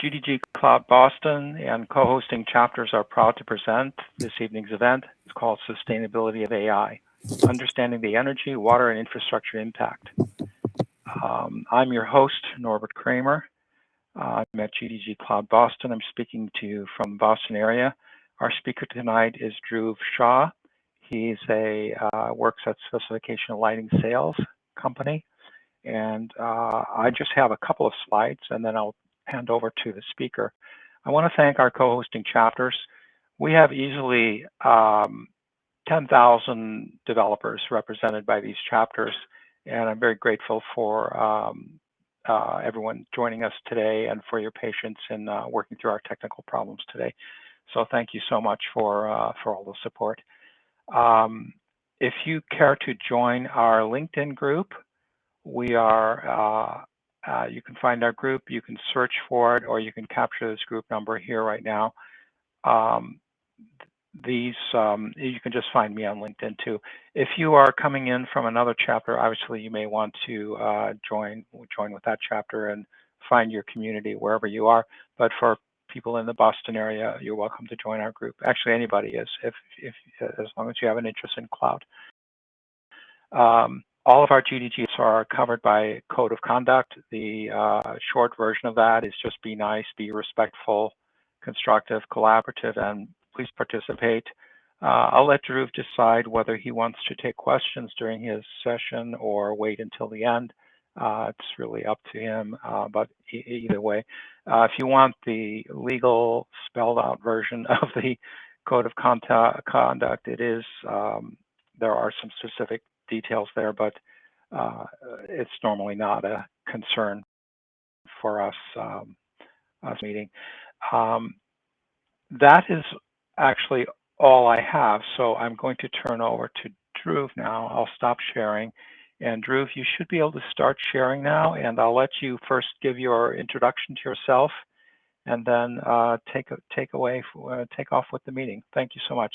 GDG Cloud Boston and co-hosting chapters are proud to present this evening's event. It's called Sustainability of AI, Understanding the Energy, Water, and Infrastructure Impact. I'm your host, Norbert Kramer. I'm at GDG Cloud Boston. I'm speaking to you from the Boston area. Our speaker tonight is Dhruv Shah. He's works at Specification Lighting Sales Company. And I just have a couple of slides, and then I'll hand over to the speaker. I want to thank our co-hosting chapters. We have easily 10,000 developers represented by these chapters, and I'm very grateful for everyone joining us today and for your patience in working through our technical problems today. So thank you so much for all the support. If you care to join our LinkedIn group, we are, you can find our group, you can search for it, or you can capture this group number here right now. You can just find me on LinkedIn too. If you are coming in from another chapter, obviously you may want to join with that chapter and find your community wherever you are. But for people in the Boston area, you're welcome to join our group. Actually, anybody is, if as long as you have an interest in cloud. All of our GDGs are covered by code of conduct. The short version of that is just be nice, be respectful, constructive, collaborative, and please participate. I'll let Dhruv decide whether he wants to take questions during his session or wait until the end. It's really up to him, but either way. If you want the legal spelled out version of the code of conduct, it is, there are some specific details there, but it's normally not a concern for us meeting. That is actually all I have, so I'm going to turn over to Dhruv now. I'll stop sharing, and Dhruv, you should be able to start sharing now, and I'll let you first give your introduction to yourself, and then take off with the meeting. Thank you so much.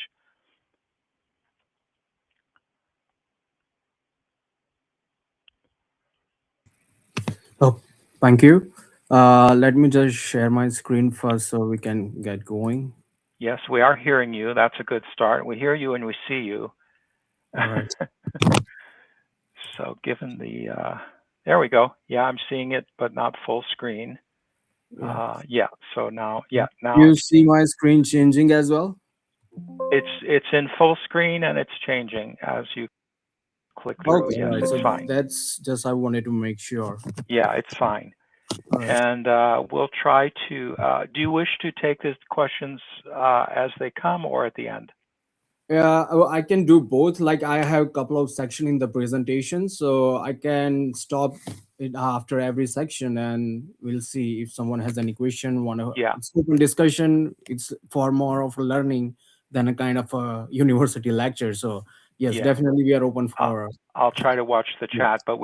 Oh, thank you. Let me just share my screen first so we can get going. Yes, we are hearing you. That's a good start. We hear you and we see you. All right. So given the, there we go. Yeah, I'm seeing it, but not full screen. Yeah, so now, now You see my screen changing as well? it's in full screen and it's changing as you click through. Okay, Yes, right. it's So fine. that's just I wanted to make sure. Yeah, it's fine. All right. And we'll try to, do you wish to take the questions as they come or at the end? Yeah, I can do both. Like I have a couple of sections in the presentation, so I can stop it after every section, and we'll see if someone has any question. Yeah. It's open discussion. It's for more of a learning than a kind of a university lecture. So yes, Yeah. definitely we are open for. I'll try to watch the Yes. chat, but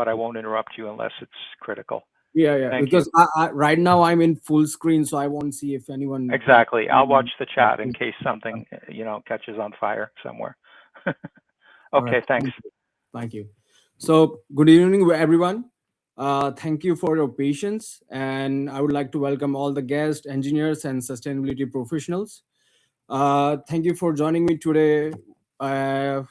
I won't interrupt you unless it's critical. Yeah. Thank Because you. I right now I'm in full screen, so I won't see if anyone. Exactly. I'll watch the chat in case something, catches on fire somewhere. All right. Okay, thanks. Thank you. So, good evening, everyone. Thank you for your patience, and I would like to welcome all the guests, engineers, and sustainability professionals. Thank you for joining me today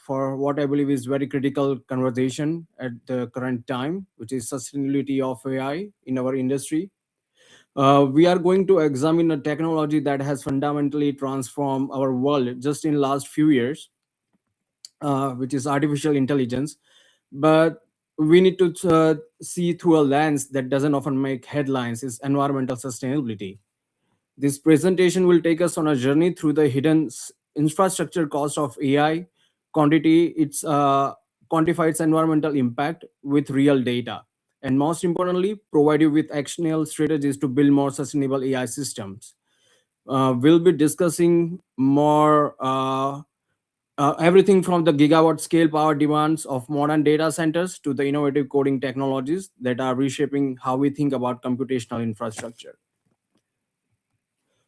for what I believe is very critical conversation at the current time, which is sustainability of AI in our industry. We are going to examine a technology that has fundamentally transformed our world just in last few years, which is artificial intelligence. But we need to see through a lens that doesn't often make headlines: is environmental sustainability. This presentation will take us on a journey through the hidden infrastructure cost of AI, quantity its quantify its environmental impact with real data, and most importantly, provide you with actionable strategies to build more sustainable AI systems. We'll be discussing more everything from the gigawatt scale power demands of modern data centers to the innovative coding technologies that are reshaping how we think about computational infrastructure.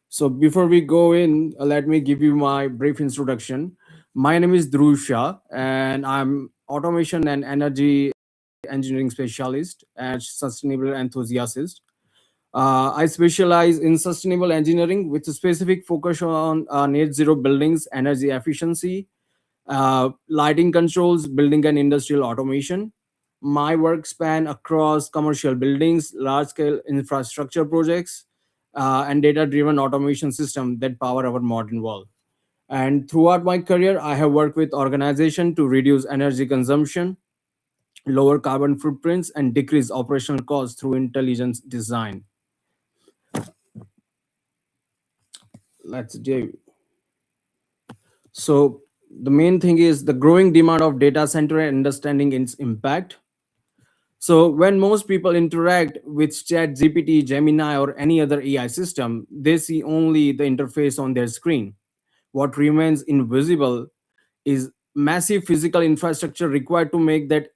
So before we go in, let me give you my brief introduction. My name is Dhruv Shah, and I'm automation and energy engineering specialist and sustainable enthusiast. I specialize in sustainable engineering with a specific focus on net zero buildings, energy efficiency, lighting controls, building and industrial automation. My work span across commercial buildings, large scale infrastructure projects, and data driven automation systems that power our modern world. And throughout my career, I have worked with organizations to reduce energy consumption, lower carbon footprints, and decrease operational costs through intelligence design. Let's do. So the main thing is the growing demand of data center and understanding its impact. So when most people interact with Chat GPT, Gemini, or any other AI system, they see only the interface on their screen. What remains invisible is massive physical infrastructure required to make that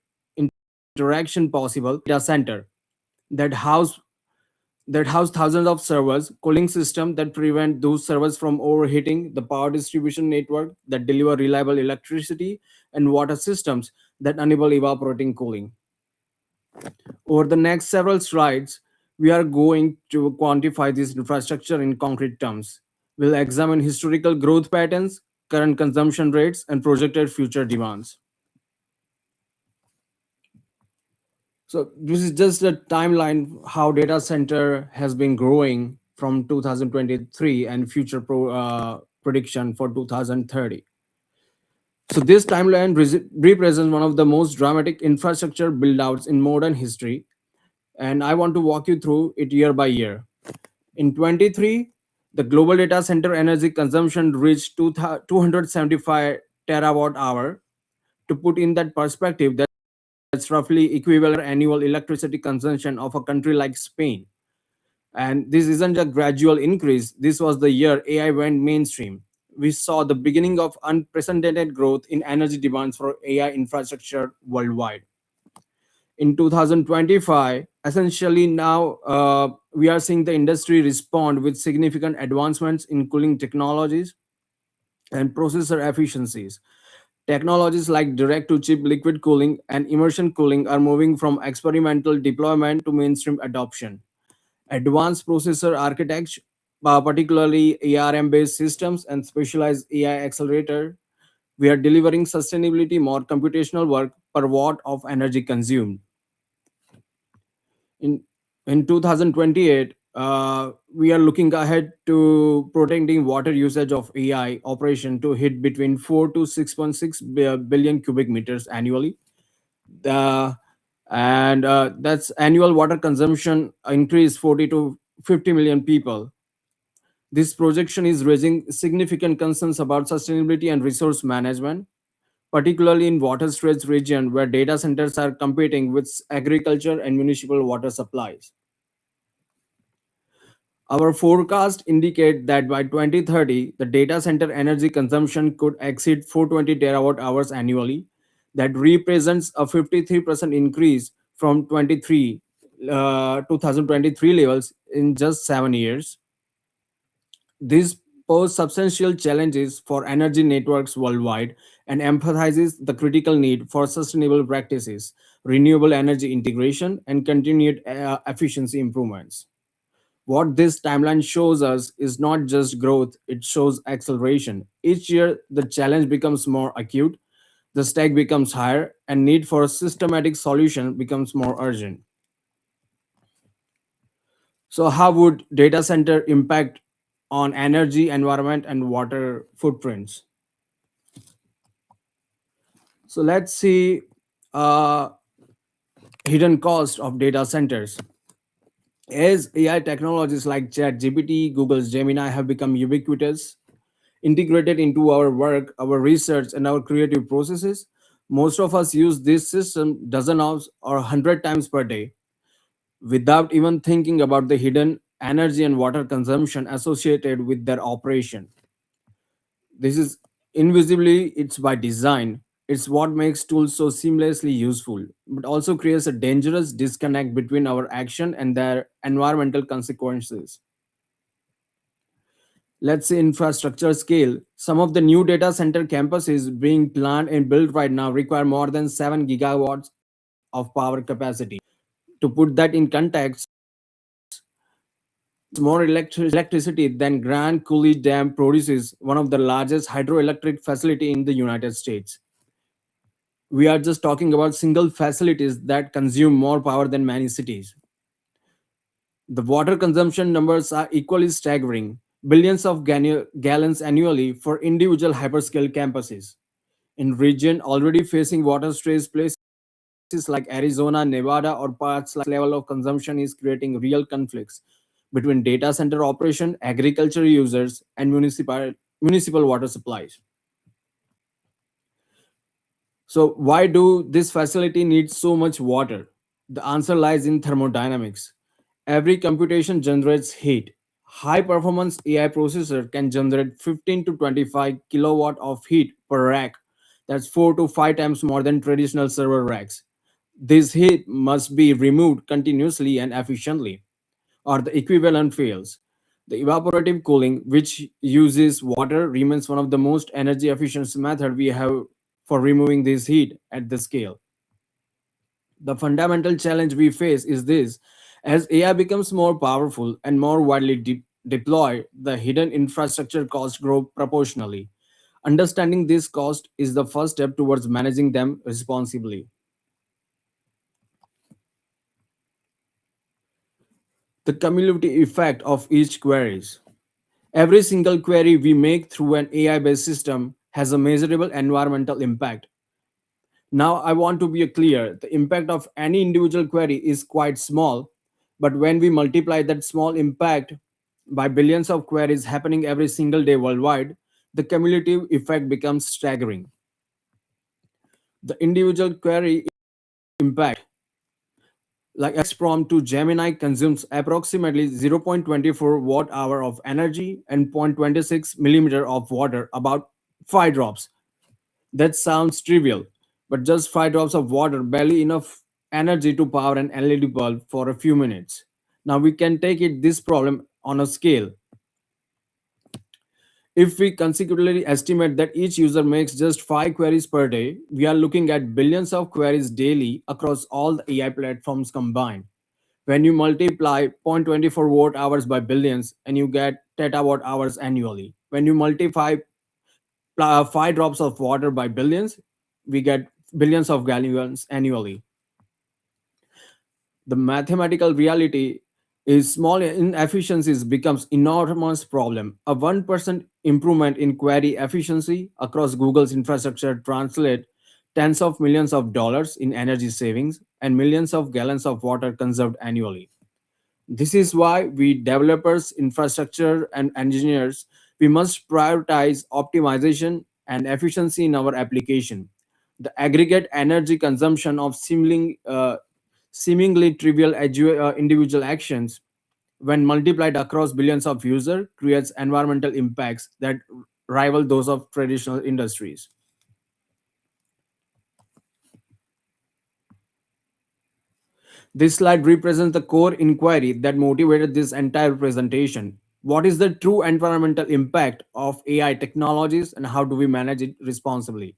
interaction possible. Data center that house thousands of servers, cooling system that prevent those servers from overheating, the power distribution network that deliver reliable electricity, and water systems that enable evaporating cooling. Over the next several slides, we are going to quantify this infrastructure in concrete terms. We'll examine historical growth patterns, current consumption rates, and projected future demands. So this is just a timeline how data center has been growing from 2023 and future prediction for 2030. So this timeline represents one of the most dramatic infrastructure build-outs in modern history, and I want to walk you through it year by year. In 23, the global data center energy consumption reached 275 terawatt hour. To put in that perspective, that's roughly equivalent annual electricity consumption of a country like Spain. And this isn't a gradual increase. This was the year AI went mainstream. We saw the beginning of unprecedented growth in energy demands for AI infrastructure worldwide. In 2025, essentially now we are seeing the industry respond with significant advancements in cooling technologies and processor efficiencies. Technologies like direct to chip liquid cooling and immersion cooling are moving from experimental deployment to mainstream adoption. Advanced processor architecture, particularly ARM based systems and specialized AI accelerator, we are delivering sustainability more computational work per watt of energy consumed. In in 2028, we are looking ahead to protecting water usage of AI operation to hit between 4 to 6.6 billion cubic meters annually. The and That's annual water consumption increase 40 to 50 million people. This projection is raising significant concerns about sustainability and resource management, particularly in water stretched region where data centers are competing with agriculture and municipal water supplies. Our forecast indicate that by 2030, the data center energy consumption could exceed 420 terawatt hours annually. That represents a 53% increase from 2023 levels in just 7 years. This poses substantial challenges for energy networks worldwide and emphasizes the critical need for sustainable practices, renewable energy integration, and continued efficiency improvements. What this timeline shows us is not just growth, it shows acceleration. Each year, the challenge becomes more acute, the stake becomes higher, and need for a systematic solution becomes more urgent. So, how would data center impact on energy, environment, and water footprints? So, let's see uh, hidden cost of data centers. As AI technologies like ChatGPT, Google's Gemini have become ubiquitous, integrated into our work, our research, and our creative processes, most of us use this system dozen hours or 100 times per day without even thinking about the hidden energy and water consumption associated with their operation. This is invisibly, it's by design. It's what makes tools so seamlessly useful, but also creates a dangerous disconnect between our action and their environmental consequences. Let's say infrastructure scale. Some of the new data center campuses being planned and built right now require more than 7 gigawatts of power capacity. To put that in context, more electricity than Grand Coulee Dam produces, one of the largest hydroelectric facility in the United States. We are just talking about single facilities that consume more power than many cities. The water consumption numbers are equally staggering, billions of gallons annually for individual hyperscale campuses. In region already facing water stress, places like Arizona, Nevada, or parts like level of consumption is creating real conflicts between data center operation, agriculture users, and municipal water supplies. So why do this facility need so much water? The answer lies in thermodynamics. Every computation generates heat. High performance AI processor can generate 15 to 25 kilowatt of heat per rack. That's 4 to 5 times more than traditional server racks. This heat must be removed continuously and efficiently, or the equivalent fails. The evaporative cooling, which uses water, remains one of the most energy efficient method we have for removing this heat at the scale. The fundamental challenge we face is this: as AI becomes more powerful and more widely deployed, the hidden infrastructure costs grow proportionally. Understanding this cost is the first step towards managing them responsibly. The cumulative effect of each queries. Every single query we make through an AI based system has a measurable environmental impact. Now, I want to be clear: the impact of any individual query is quite small, but when we multiply that small impact by billions of queries happening every single day worldwide, the cumulative effect becomes staggering. The individual query impact, like prompt to Gemini, consumes approximately 0.24 watt hour of energy and 0.26 millimeter of water, about 5 drops. That sounds trivial, but just 5 drops of water, barely enough energy to power an LED bulb for a few minutes. Now we can take it this problem on a scale. If we consecutively estimate that each user makes just 5 queries per day, we are looking at billions of queries daily across all the AI platforms combined. When you multiply 0.24 watt hours by billions, and you get terawatt hours annually. When you multiply 5 drops of water by billions, we get billions of gallons annually. The mathematical reality is small inefficiencies becomes enormous problem. A 1% improvement in query efficiency across Google's infrastructure translate tens of millions of dollars in energy savings and millions of gallons of water conserved annually. This is why we developers, infrastructure, and engineers, we must prioritize optimization and efficiency in our application. The aggregate energy consumption of seemingly trivial individual actions, when multiplied across billions of users, creates environmental impacts that rival those of traditional industries. This slide represents the core inquiry that motivated this entire presentation. What is the true environmental impact of AI technologies and how do we manage it responsibly?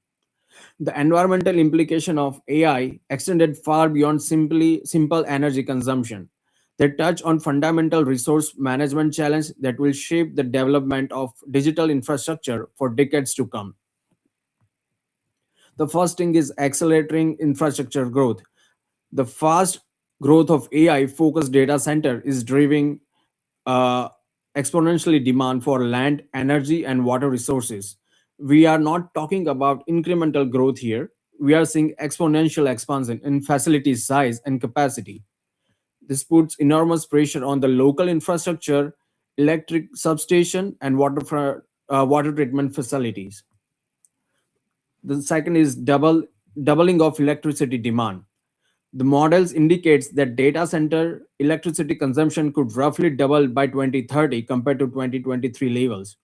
The environmental implication of AI extended far beyond simply simple energy consumption. They touch on fundamental resource management challenges that will shape the development of digital infrastructure for decades to come. The first thing is accelerating infrastructure growth. The fast growth of AI focused data center is driving uh, exponentially demand for land, energy, and water resources. We are not talking about incremental growth here. We are seeing exponential expansion in facility size and capacity. This puts enormous pressure on the local infrastructure, electric substation, and water treatment facilities. The second is doubling of electricity demand. The models indicates that data center electricity consumption could roughly double by 2030 compared to 2023 levels.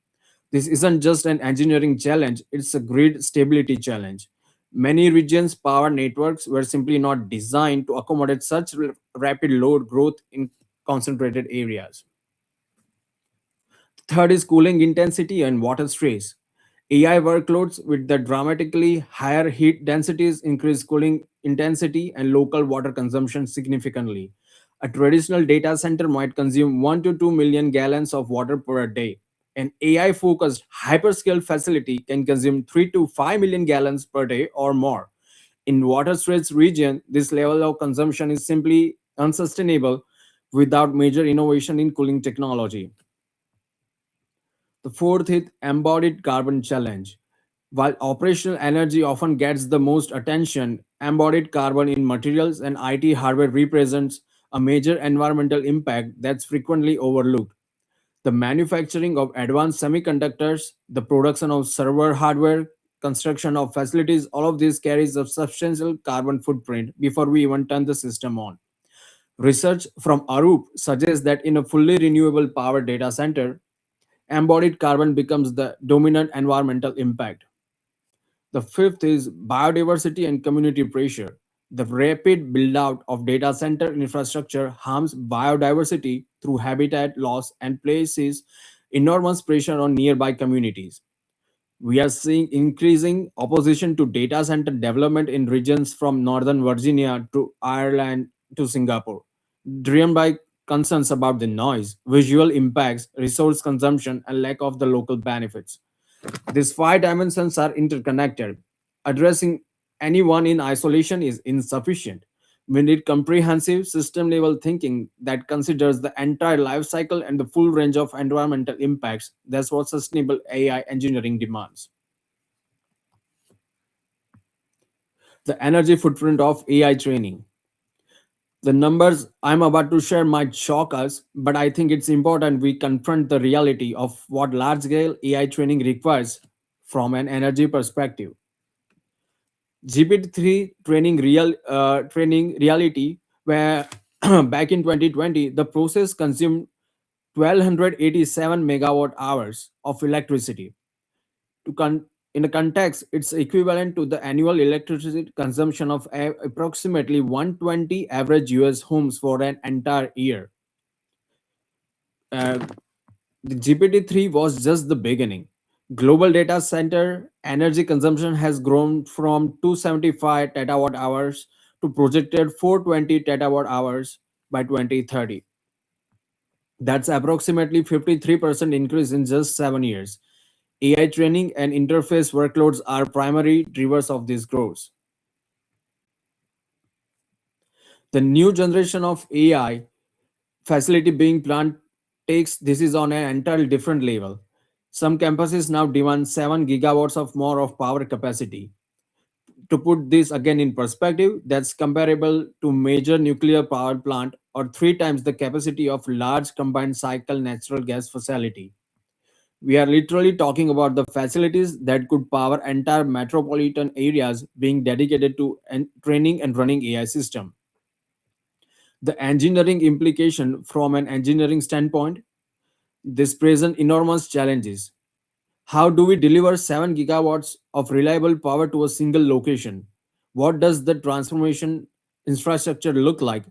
This isn't just an engineering challenge, it's a grid stability challenge. Many regions' power networks were simply not designed to accommodate such rapid load growth in concentrated areas. Third is cooling intensity and water stress. AI workloads with the dramatically higher heat densities increase cooling intensity and local water consumption significantly. A traditional data center might consume 1 to 2 million gallons of water per day. An AI focused hyperscale facility can consume 3 to 5 million gallons per day or more. In water stressed region, this level of consumption is simply unsustainable without major innovation in cooling technology. The fourth is embodied carbon challenge. While operational energy often gets the most attention, embodied carbon in materials and IT hardware represents a major environmental impact that's frequently overlooked. The manufacturing of advanced semiconductors, the production of server hardware, construction of facilities, all of this carries a substantial carbon footprint before we even turn the system on. Research from Arup suggests that in a fully renewable power data center, embodied carbon becomes the dominant environmental impact. The fifth is biodiversity and community pressure. The rapid build out of data center infrastructure harms biodiversity through habitat loss and places enormous pressure on nearby communities. We are seeing increasing opposition to data center development in regions from northern Virginia to Ireland to Singapore, driven by concerns about the noise, visual impacts, resource consumption, and lack of the local benefits. These five dimensions are interconnected. Addressing any one in isolation is insufficient. We need comprehensive system level thinking that considers the entire life cycle and the full range of environmental impacts. That's what sustainable AI engineering demands. The energy footprint of AI training. The numbers I'm about to share might shock us, but I think it's important we confront the reality of what large scale AI training requires from an energy perspective. GPT-3 training reality, where back in 2020, the process consumed 1287 megawatt hours of electricity. To in a context, it's equivalent to the annual electricity consumption of approximately 120 average US homes for an entire year. Uh, the GPT-3 was just the beginning. Global data center energy consumption has grown from 275 terawatt hours to projected 420 terawatt hours by 2030. That's approximately 53% increase in just 7 years. AI training and interface workloads are primary drivers of this growth. The new generation of AI facility being planned takes this is on an entirely different level. Some campuses now demand 7 gigawatts of more of power capacity. To put this again in perspective, that's comparable to major nuclear power plant or 3 times the capacity of large combined cycle natural gas facility. We are literally talking about the facilities that could power entire metropolitan areas being dedicated to training and running AI system. The engineering implication from an engineering standpoint, this present enormous challenges. How do we deliver 7 gigawatts of reliable power to a single location? What does the transformation infrastructure look like?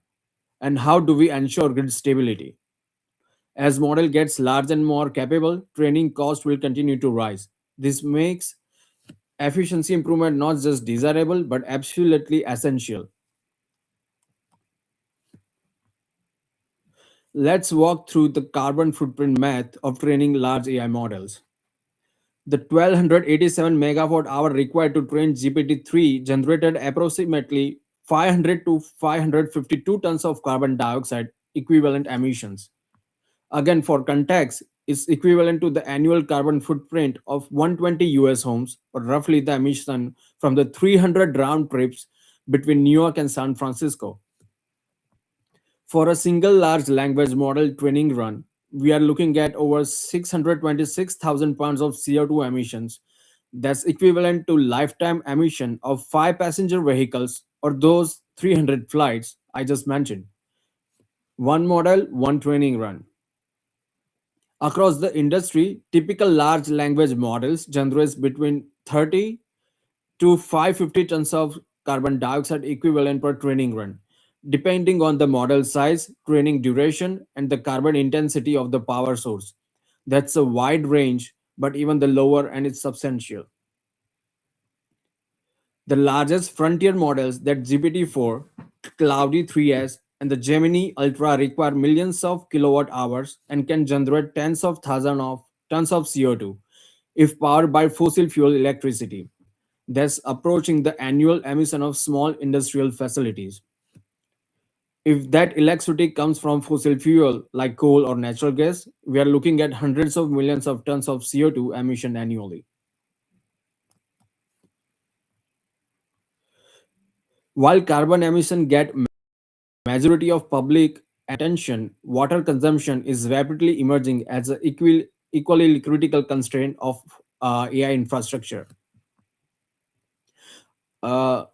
And how do we ensure grid stability? As model gets large and more capable, training cost will continue to rise. This makes efficiency improvement not just desirable but absolutely essential. Let's walk through the carbon footprint math of training large AI models. The 1287 megawatt hour required to train GPT-3 generated approximately 500 to 552 tons of carbon dioxide equivalent emissions. Again, for context, is equivalent to the annual carbon footprint of 120 US homes, or roughly the emission from the 300 round trips between New York and San Francisco. For a single large language model training run, we are looking at over 626,000 pounds of CO2 emissions. That's equivalent to lifetime emission of 5 passenger vehicles or those 300 flights I just mentioned. One model, one training run. Across the industry, typical large language models generate between 30 to 550 tons of carbon dioxide equivalent per training run, depending on the model size, training duration, and the carbon intensity of the power source. That's a wide range, but even the lower end is substantial. The largest frontier models that GPT-4, Cloudy 3S, and the Gemini Ultra require millions of kilowatt hours and can generate tens of thousands of tons of CO2 if powered by fossil fuel electricity, thus approaching the annual emission of small industrial facilities. If that electricity comes from fossil fuel like coal or natural gas, we are looking at hundreds of millions of tons of CO2 emission annually. While carbon emission get majority of public attention, water consumption is rapidly emerging as an equally critical constraint of AI infrastructure. Uh,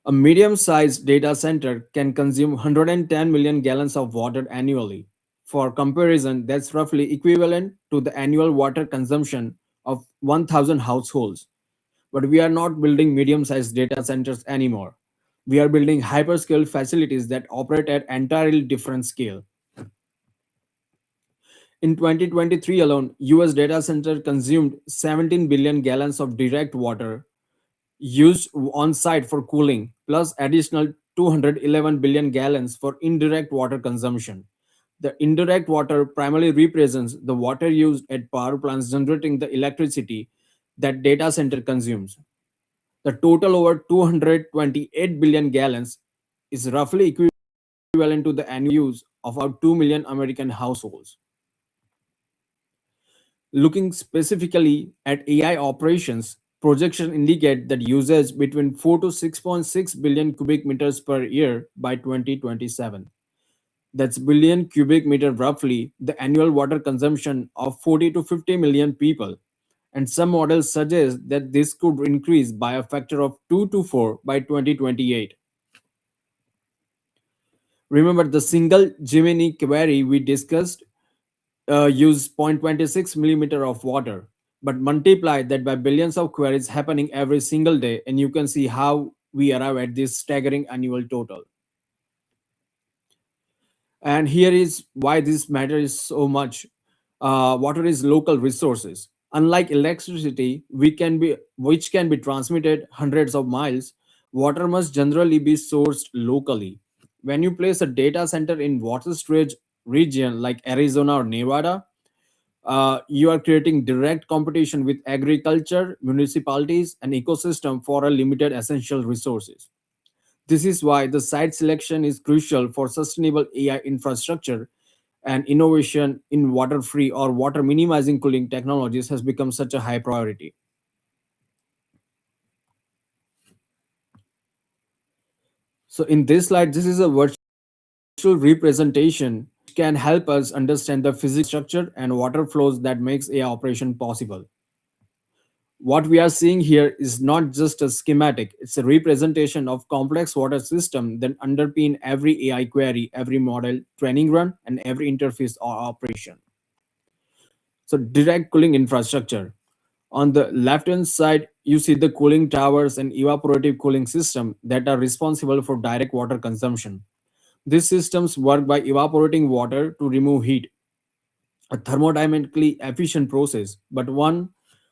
a medium-sized data center can consume 110 million gallons of water annually. For comparison, that's roughly equivalent to the annual water consumption of 1,000 households. But we are not building medium-sized data centers anymore. We are building hyperscale facilities that operate at entirely different scale. In 2023 alone, US data center consumed 17 billion gallons of direct water used on site for cooling, plus additional 211 billion gallons for indirect water consumption. The indirect water primarily represents the water used at power plants generating the electricity that data center consumes. The total over 228 billion gallons is roughly equivalent to the annual use of about 2 million American households. Looking specifically at AI operations, projections indicate that usage between 4 to 6.6 billion cubic meters per year by 2027. That's billion cubic meter roughly the annual water consumption of 40 to 50 million people. And some models suggest that this could increase by a factor of 2 to 4 by 2028. Remember the single Gemini query we discussed use zero point 0.26 millimeter of water, but multiply that by billions of queries happening every single day, and you can see how we arrive at this staggering annual total. And here is why this matters so much. Water is local resources. Unlike electricity, which can be transmitted hundreds of miles, water must generally be sourced locally. When you place a data center in water storage region like Arizona or Nevada, you are creating direct competition with agriculture, municipalities, and ecosystem for a limited essential resources. This is why the site selection is crucial for sustainable AI infrastructure, and innovation in water-free or water minimizing cooling technologies has become such a high priority. So in this slide, this is a virtual representation can help us understand the physics structure and water flows that makes AI operation possible. What we are seeing here is not just a schematic, it's a representation of complex water system that underpin every AI query, every model training run, and every interface or operation. So direct cooling infrastructure. On the left hand side, you see the cooling towers and evaporative cooling system that are responsible for direct water consumption. These systems work by evaporating water to remove heat, a thermodynamically efficient process, but one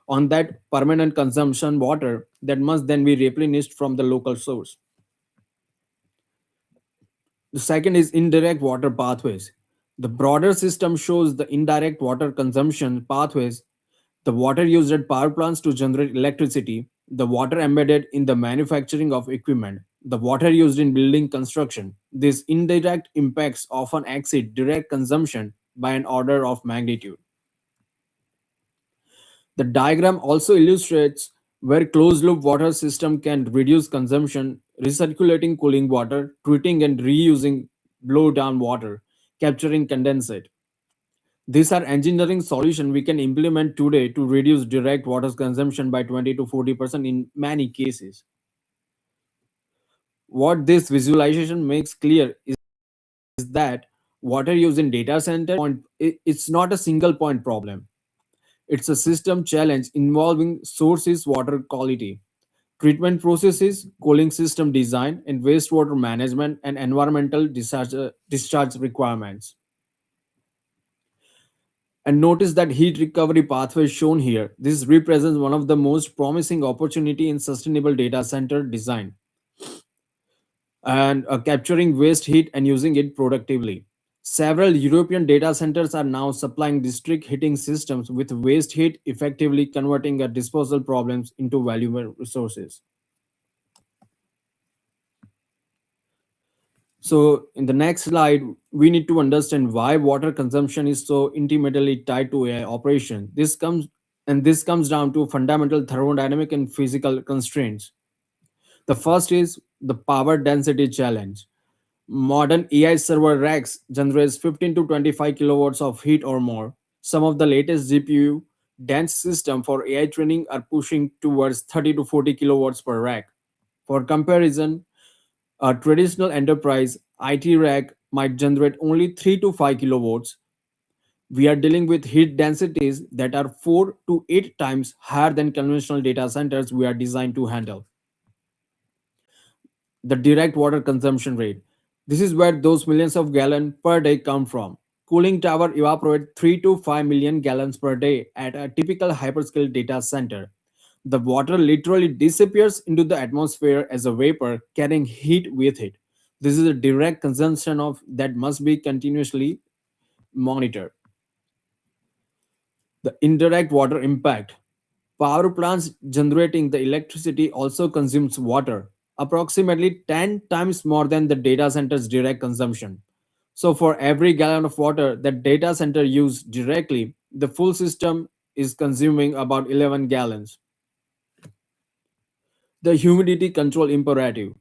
on that permanent consumption water that must then be replenished from the local source. The second is indirect water pathways. The broader system shows the indirect water consumption pathways, the water used at power plants to generate electricity, the water embedded in the manufacturing of equipment, the water used in building construction. These indirect impacts often exceed direct consumption by an order of magnitude. The diagram also illustrates where closed loop water system can reduce consumption, recirculating cooling water, treating and reusing blow down water, capturing condensate. These are engineering solutions we can implement today to reduce direct water consumption by 20 to 40% in many cases. What this visualization makes clear is that water use in data center it's not a single point problem. It's a system challenge involving sources water quality, treatment processes, cooling system design, and wastewater management and environmental discharge requirements. And notice that heat recovery pathway shown here. This represents one of the most promising opportunity in sustainable data center design. and capturing waste heat and using it productively. Several European data centers are now supplying district heating systems with waste heat, effectively converting a disposal problems into valuable resources. So, in the next slide, we need to understand why water consumption is so intimately tied to AI operation. This comes down to fundamental thermodynamic and physical constraints. The first is the power density challenge. Modern AI server racks generates 15 to 25 kilowatts of heat or more. Some of the latest GPU dense system for AI training are pushing towards 30 to 40 kilowatts per rack. For comparison, a traditional enterprise IT rack might generate only 3 to 5 kilowatts. We are dealing with heat densities that are 4 to 8 times higher than conventional data centers we are designed to handle. The direct water consumption rate. This is where those millions of gallons per day come from. Cooling tower evaporate 3 to 5 million gallons per day at a typical hyperscale data center. The water literally disappears into the atmosphere as a vapor, carrying heat with it. This is a direct consumption of that must be continuously monitored. The indirect water impact. Power plants generating the electricity also consumes water, approximately 10 times more than the data center's direct consumption. So for every gallon of water that data center use directly, the full system is consuming about 11 gallons. The humidity control imperative.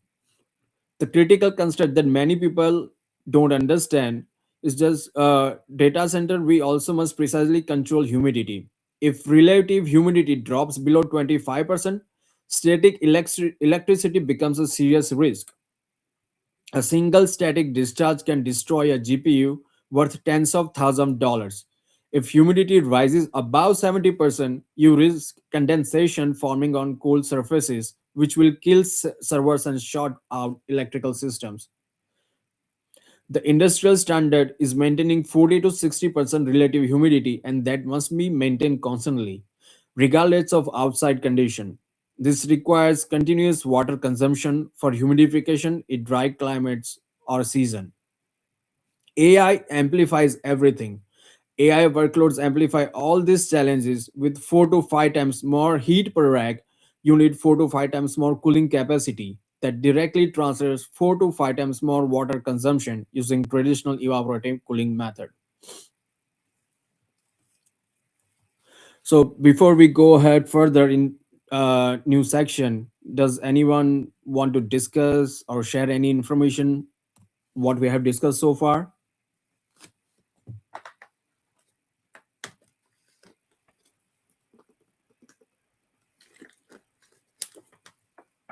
The critical concept that many people don't understand is just data center we also must precisely control humidity. If relative humidity drops below 25%, static electricity becomes a serious risk. A single static discharge can destroy a GPU worth tens of thousands of dollars. If humidity rises above 70%, you risk condensation forming on cold surfaces, which will kill servers and short out electrical systems. The industrial standard is maintaining 40 to 60% relative humidity, and that must be maintained constantly, regardless of outside condition. This requires continuous water consumption for humidification in dry climates or season. AI amplifies everything. AI workloads amplify all these challenges with 4 to 5 times more heat per rack. You need 4 to 5 times more cooling capacity. That directly transfers 4 to 5 times more water consumption using traditional evaporative cooling method. So before we go ahead further in new section, does anyone want to discuss or share any information what we have discussed so far?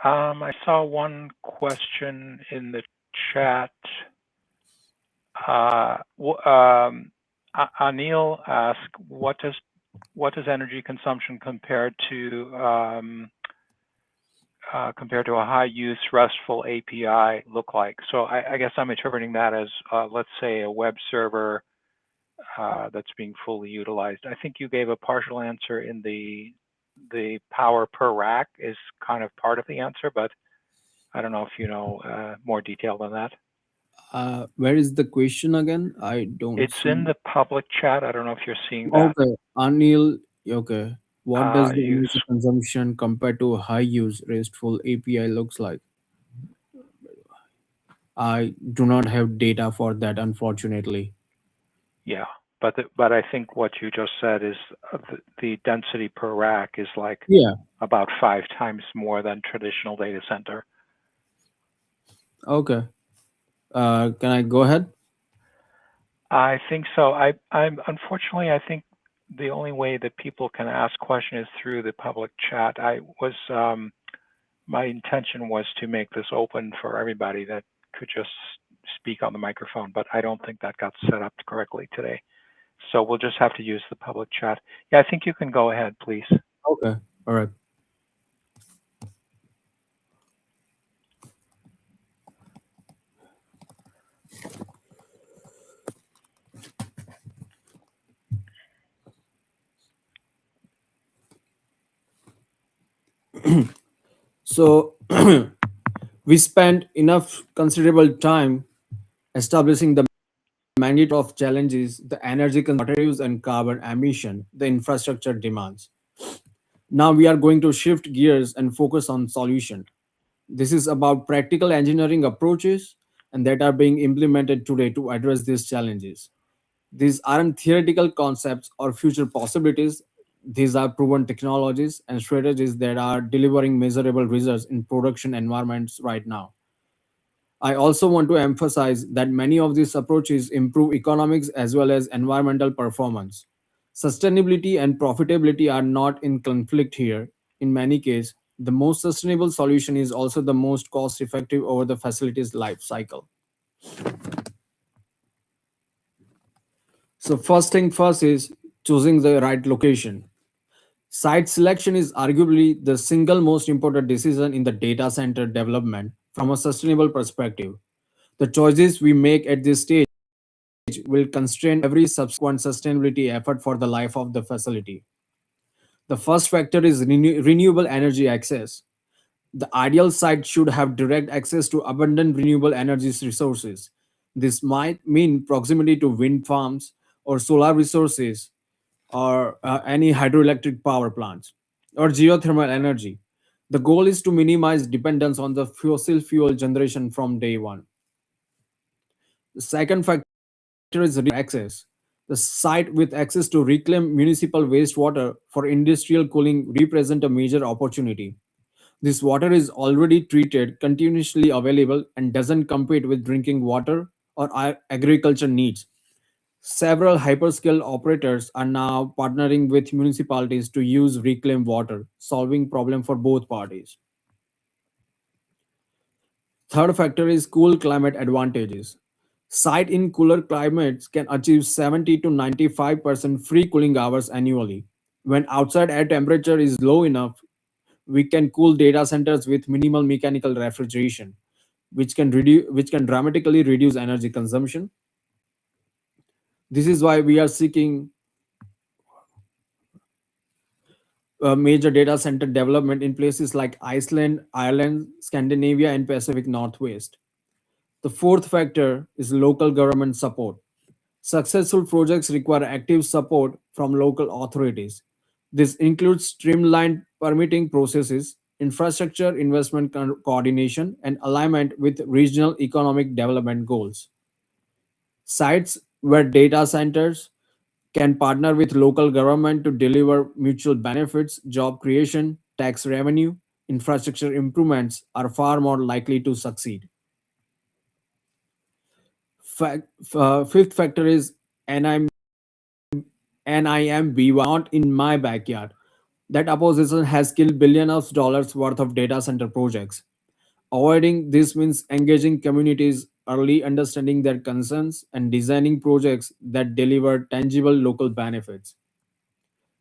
I saw one question in the chat. Anil asked, what does energy consumption compared to a high use RESTful API look like? So I guess I'm interpreting that as, let's say, a web server that's being fully utilized. I think you gave a partial answer in the power per rack is kind of part of the answer, but I don't know if you know more detail than that. Where is the question again? I don't It's in see. the public chat. I don't know if you're seeing that. Okay, Anil. Okay, what does the Use energy consumption compared to high use RESTful API looks like? I do not have data for that, unfortunately. Yeah, but I think what you just said is the density per rack is like Yeah. about 5 times more than traditional data center. Okay. Can I go ahead? I think so. I'm unfortunately, I think the only way that people can ask questions is through the public chat. My intention was to make this open for everybody that could just speak on the microphone, but I don't think that got set up correctly today. So we'll just have to use the public chat. Yeah, I think you can go ahead, please. Okay. All right. So We spent enough considerable time establishing the magnitude of challenges, the energy consumption, water use, and carbon emission the infrastructure demands. Now we are going to shift gears and focus on solution. This is about practical engineering approaches and that are being implemented today to address these challenges. These aren't theoretical concepts or future possibilities. These are proven technologies and strategies that are delivering measurable results in production environments right now. I also want to emphasize that many of these approaches improve economics as well as environmental performance. Sustainability and profitability are not in conflict here. In many cases, the most sustainable solution is also the most cost effective over the facility's life cycle. So, first thing first is choosing the right location. Site selection is arguably the single most important decision in the data center development from a sustainable perspective. The choices we make at this stage will constrain every subsequent sustainability effort for the life of the facility. The first factor is renewable energy access. The ideal site should have direct access to abundant renewable energy resources. This might mean proximity to wind farms or solar resources or any hydroelectric power plants or geothermal energy. The goal is to minimize dependence on the fossil fuel generation from day one. The second factor is access. The site with access to reclaimed municipal wastewater for industrial cooling represent a major opportunity. This water is already treated, continuously available, and doesn't compete with drinking water or agriculture needs. Several hyperscale operators are now partnering with municipalities to use reclaimed water, solving problem for both parties. Third factor is cool climate advantages. Site in cooler climates can achieve 70 to 95% free cooling hours annually. When outside air temperature is low enough, we can cool data centers with minimal mechanical refrigeration, which can dramatically reduce energy consumption. This is why we are seeking major data center development in places like Iceland, Ireland, Scandinavia, and Pacific Northwest. The fourth factor is local government support. Successful projects require active support from local authorities. This includes streamlined permitting processes, infrastructure investment coordination, and alignment with regional economic development goals. Sites where data centers can partner with local government to deliver mutual benefits, job creation, tax revenue, infrastructure improvements are far more likely to succeed. Fifth factor is NIM NIMBY, not in my backyard. That opposition has killed billions of dollars worth of data center projects. Avoiding this means engaging communities early, understanding their concerns, and designing projects that deliver tangible local benefits.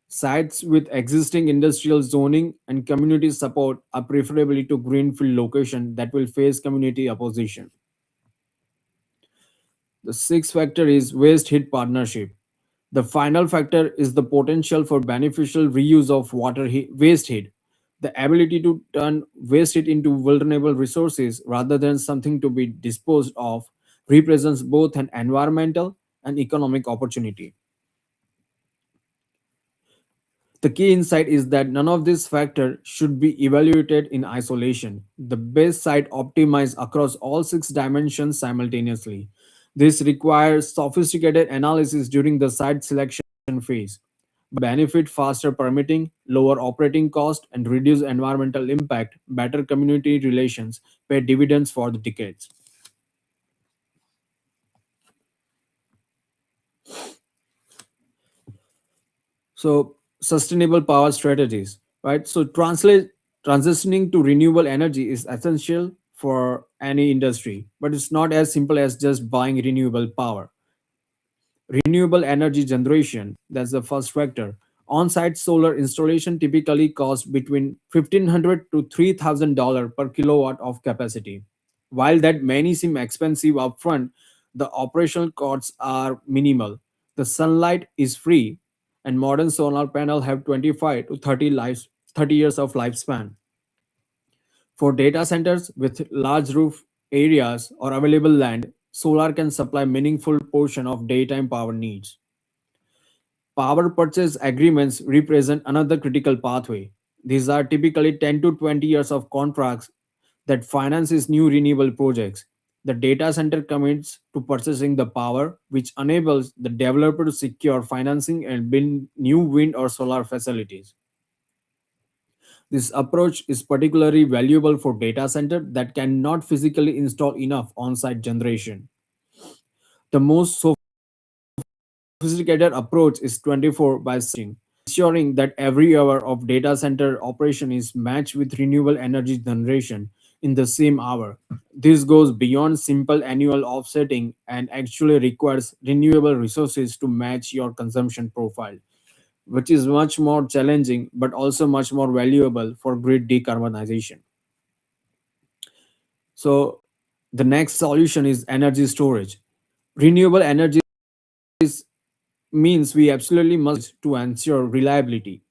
Sites with existing industrial zoning and community support are preferably to greenfield location that will face community opposition. The sixth factor is waste heat partnership. The final factor is the potential for beneficial reuse of waste heat. The ability to turn waste heat into vulnerable resources rather than something to be disposed of represents both an environmental and economic opportunity. The key insight is that none of these factors should be evaluated in isolation. The best site optimized across all six dimensions simultaneously. This requires sophisticated analysis during the site selection phase. Benefit faster permitting, lower operating cost, and reduce environmental impact, better community relations pay dividends for the decades. So sustainable power strategies, right? So transitioning to renewable energy is essential for any industry, but it's not as simple as just buying renewable power. Renewable energy generation, that's the first factor. On-site solar installation typically costs between $1,500 to $3,000 per kilowatt of capacity. While that many seem expensive upfront, the operational costs are minimal. The sunlight is free, and modern solar panels have 25 to 30 years of lifespan. For data centers with large roof areas or available land, solar can supply meaningful portion of daytime power needs. Power purchase agreements represent another critical pathway. These are typically 10 to 20 years of contracts that finances new renewable projects. The data center commits to purchasing the power, which enables the developer to secure financing and build new wind or solar facilities. This approach is particularly valuable for data centers that cannot physically install enough on-site generation. The most sophisticated approach is 24 by ensuring that every hour of data center operation is matched with renewable energy generation in the same hour. This goes beyond simple annual offsetting and actually requires renewable resources to match your consumption profile, which is much more challenging but also much more valuable for grid decarbonization. So, the next solution is energy storage. Renewable energy means we absolutely must to ensure reliability.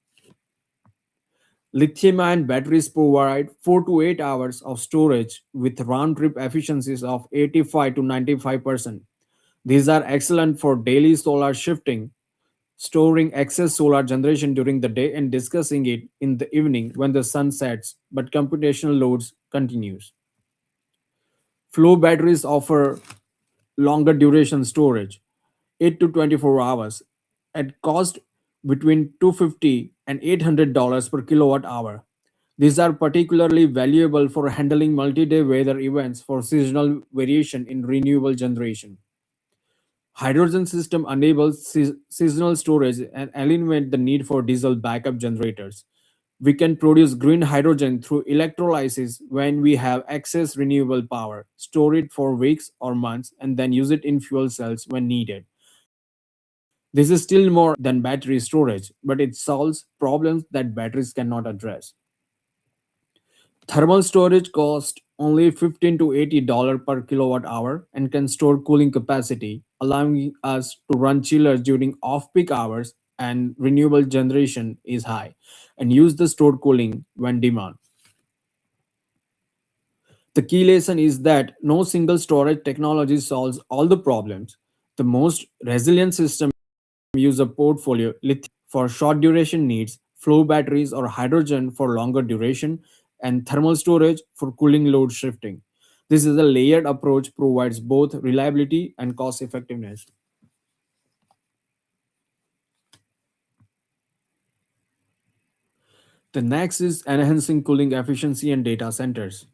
Lithium ion batteries provide 4 to 8 hours of storage with round trip efficiencies of 85 to 95%. These are excellent for daily solar shifting, storing excess solar generation during the day and discussing it in the evening when the sun sets, but computational loads continues. Flow batteries offer longer duration storage, 8 to 24 hours, at cost between $250 and $800 per kilowatt hour. These are particularly valuable for handling multi-day weather events for seasonal variation in renewable generation. Hydrogen system enables seasonal storage and eliminate the need for diesel backup generators. We can produce green hydrogen through electrolysis when we have excess renewable power, store it for weeks or months, and then use it in fuel cells when needed. This is still more than battery storage, but it solves problems that batteries cannot address. Thermal storage costs only 15 to $80 per kilowatt hour and can store cooling capacity, allowing us to run chillers during off-peak hours and renewable generation is high, and use the stored cooling when demand. The key lesson is that no single storage technology solves all the problems. The most resilient system use a portfolio lithium for short duration needs, flow batteries or hydrogen for longer duration, and thermal storage for cooling load shifting. This is a layered approach provides both reliability and cost effectiveness. The next is enhancing cooling efficiency in data centers.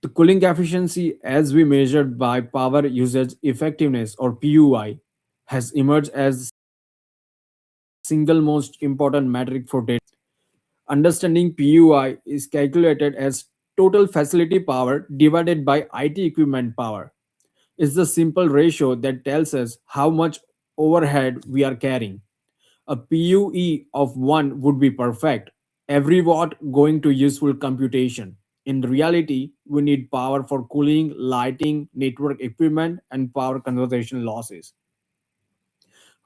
The cooling efficiency, as we measured by power usage effectiveness or PUI, has emerged as single most important metric for data. Understanding PUI is calculated as total facility power divided by IT equipment power. It's the simple ratio that tells us how much overhead we are carrying. A PUE of 1 would be perfect, every watt going to useful computation. In reality, we need power for cooling, lighting, network equipment, and power conservation losses.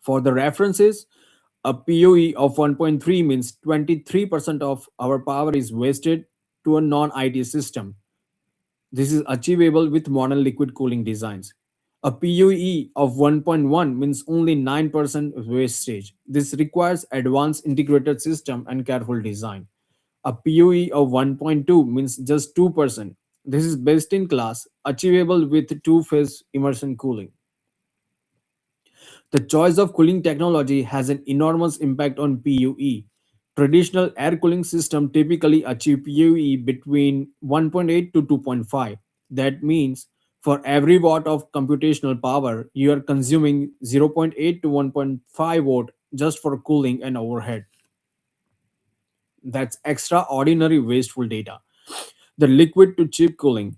For the references, a POE of 1.3 means 23% of our power is wasted to a non IT system. This is achievable with modern liquid cooling designs. A PUE of 1.1 means only 9% wastage. This requires advanced integrated system and careful design. A PUE of 1.2 means just 2%. This is best in class, achievable with two-phase immersion cooling. The choice of cooling technology has an enormous impact on PUE. Traditional air cooling systems typically achieve PUE between 1.8 to 2.5. That means for every watt of computational power, you are consuming zero point 0.8 to 1.5 watt just for cooling and overhead. That's extraordinary wasteful data. The liquid to chip cooling.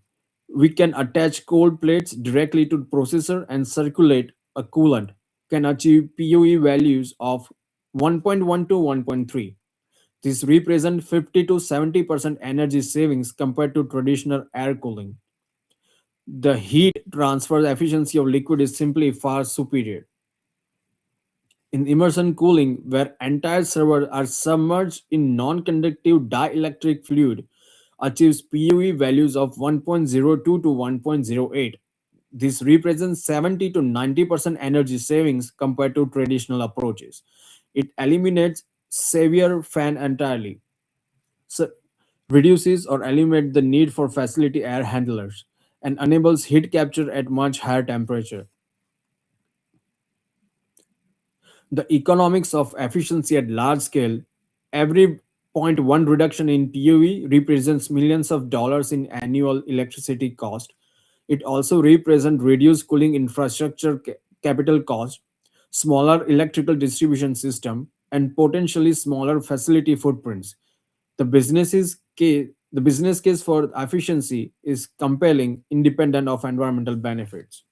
We can attach cold plates directly to the processor and circulate a coolant. Can achieve PUE values of 1.1 to 1.3. This represents 50 to 70% energy savings compared to traditional air cooling. The heat transfer efficiency of liquid is simply far superior. In immersion cooling, where entire servers are submerged in non conductive dielectric fluid, achieves PUE values of 1.02 to 1.08. This represents 70 to 90% energy savings compared to traditional approaches. It eliminates severe fan entirely, so reduces or eliminates the need for facility air handlers, and enables heat capture at much higher temperature. The economics of efficiency at large scale, every zero point 0.1 reduction in PUE represents millions of dollars in annual electricity cost. It also represents reduced cooling infrastructure capital cost, smaller electrical distribution system, and potentially smaller facility footprints. The business case for efficiency is compelling, independent of environmental benefits.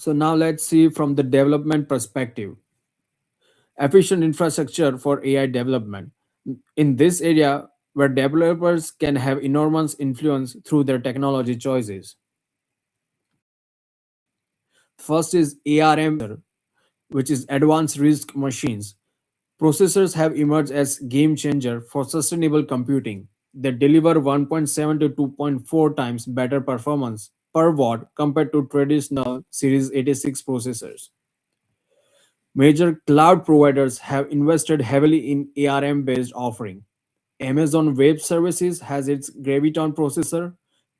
So now let's see from the development perspective. Efficient infrastructure for AI development. In this area, where developers can have enormous influence through their technology choices. First is ARM, which is advanced risk machines. Processors have emerged as game changer for sustainable computing. They deliver 1.7 to 2.4 times better performance per watt compared to traditional Series 86 processors. Major cloud providers have invested heavily in ARM based offering. Amazon Web Services has its Graviton processor,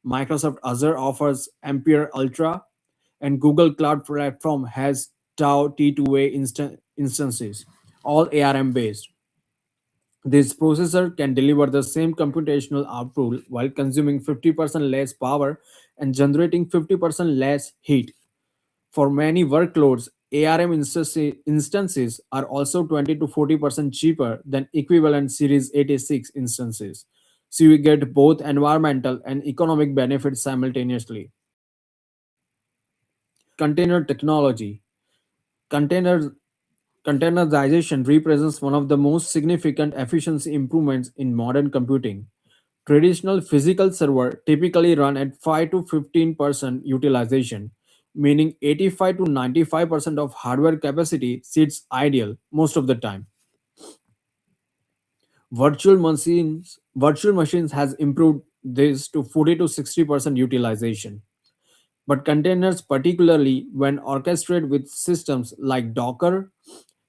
Microsoft Azure offers Ampere Ultra, and Google Cloud Platform has Tau T2A instances, all ARM based. This processor can deliver the same computational output while consuming 50% less power and generating 50% less heat. For many workloads, ARM instances are also 20 to 40% cheaper than equivalent Series 86 instances. So you get both environmental and economic benefits simultaneously. Container technology. Container Containerization represents one of the most significant efficiency improvements in modern computing. Traditional physical server typically run at 5 to 15% utilization, meaning 85 to 95% of hardware capacity sits idle most of the time. Virtual machines has improved this to 40 to 60% utilization. But containers, particularly when orchestrated with systems like Docker,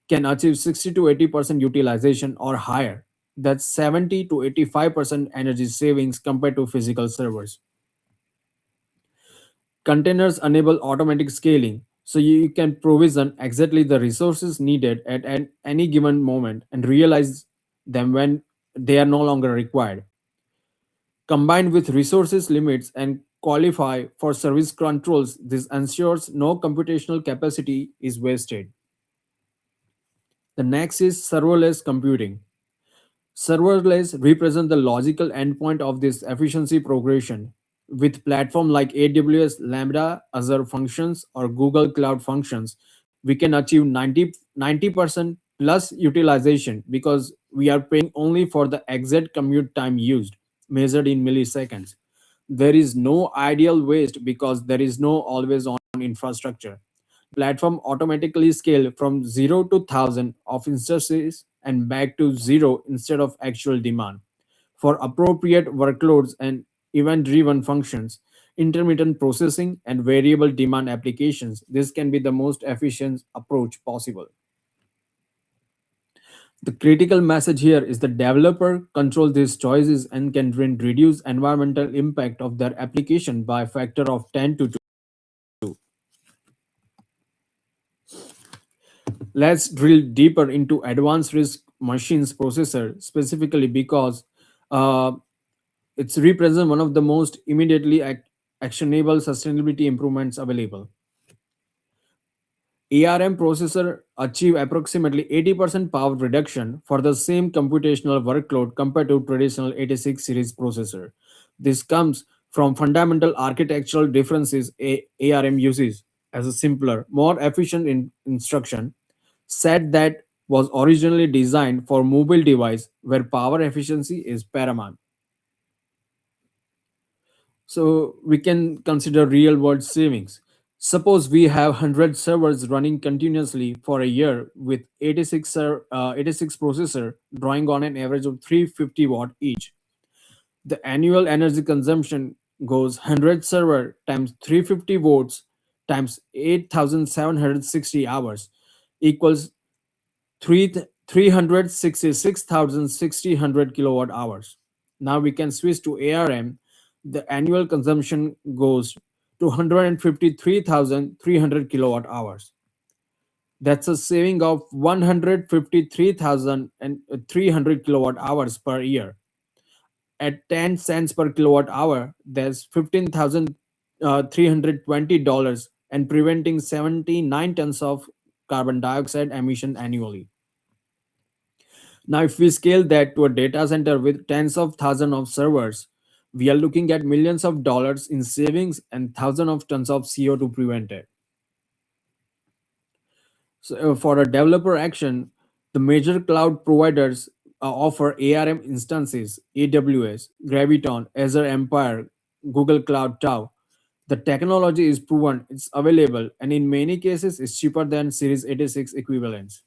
can achieve 60 to 80% utilization or higher. That's 70 to 85% energy savings compared to physical servers. Containers enable automatic scaling, so you can provision exactly the resources needed at any given moment and realize them when they are no longer required. Combined with resources limits and qualify for service controls, this ensures no computational capacity is wasted. The next is serverless computing. Serverless represent the logical endpoint of this efficiency progression. With platforms like AWS Lambda, Azure Functions, or Google Cloud Functions, we can achieve 90% plus utilization because we are paying only for the exact commute time used, measured in milliseconds. There is no ideal waste because there is no always on infrastructure. Platform automatically scale from 0 to 1000 of instances and back to 0 instead of actual demand. For appropriate workloads and event driven functions, intermittent processing, and variable demand applications, this can be the most efficient approach possible. The critical message here is the developer controls these choices and can reduce environmental impact of their application by a factor of 10 to 2. Let's drill deeper into advanced risk machines processor specifically because uh, it's represent one of the most immediately actionable sustainability improvements available. ARM processor achieve approximately 80% power reduction for the same computational workload compared to traditional 86 series processor. This comes from fundamental architectural differences ARM uses as a simpler, more efficient instruction set that was originally designed for mobile device where power efficiency is paramount. So we can consider real world savings. Suppose we have 100 servers running continuously for a year with 86 processor drawing on an average of 350 watt each. The annual energy consumption goes 100 server times 350 watts times 8,760 hours equals 366,600 kilowatt hours. Now we can switch to ARM. The annual consumption goes to 153,300 kilowatt hours. That's a saving of 153,300 kilowatt hours per year. At 10 cents per kilowatt hour, there's $15,320 and preventing 79 tons of carbon dioxide emission annually. Now, if we scale that to a data center with tens of thousands of servers, we are looking at millions of dollars in savings and thousands of tons of CO2 prevented. So, for a developer action, the major cloud providers offer ARM instances: AWS, Graviton, Azure Empire, Google Cloud Tau. The technology is proven, it's available, and in many cases, it's cheaper than Series 86 equivalents.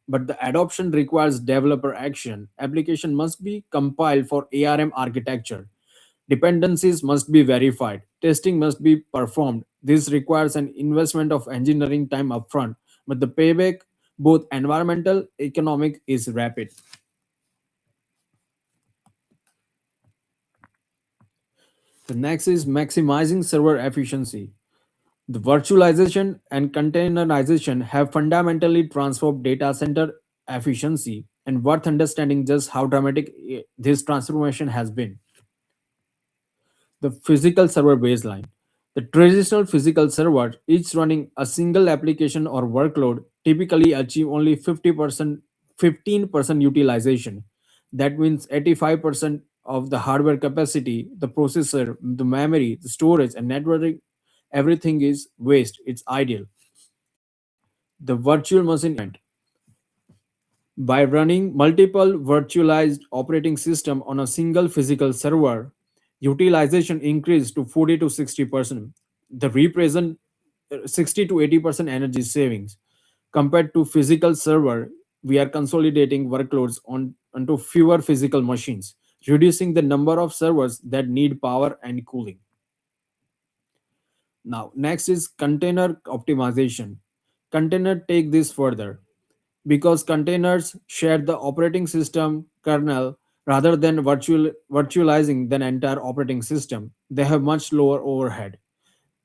But the adoption requires developer action. Application must be compiled for ARM architecture. Dependencies must be verified. Testing must be performed. This requires an investment of engineering time upfront, but the payback, both environmental, economic, is rapid. The next is maximizing server efficiency. The virtualization and containerization have fundamentally transformed data center efficiency, and worth understanding just how dramatic this transformation has been. The physical server baseline. The traditional physical server, each running a single application or workload, typically achieve only 50%, 15% utilization. That means 85% of the hardware capacity, the processor, the memory, the storage, and networking, everything is waste. It's ideal. The virtual machine environment. By running multiple virtualized operating system on a single physical server, utilization increased to 40 to 60%. The represent 60 to 80% energy savings. Compared to physical server, we are consolidating workloads onto fewer physical machines, reducing the number of servers that need power and cooling. Now, next is container optimization. Container take this further because containers share the operating system kernel rather than virtualizing the entire operating system. They have much lower overhead.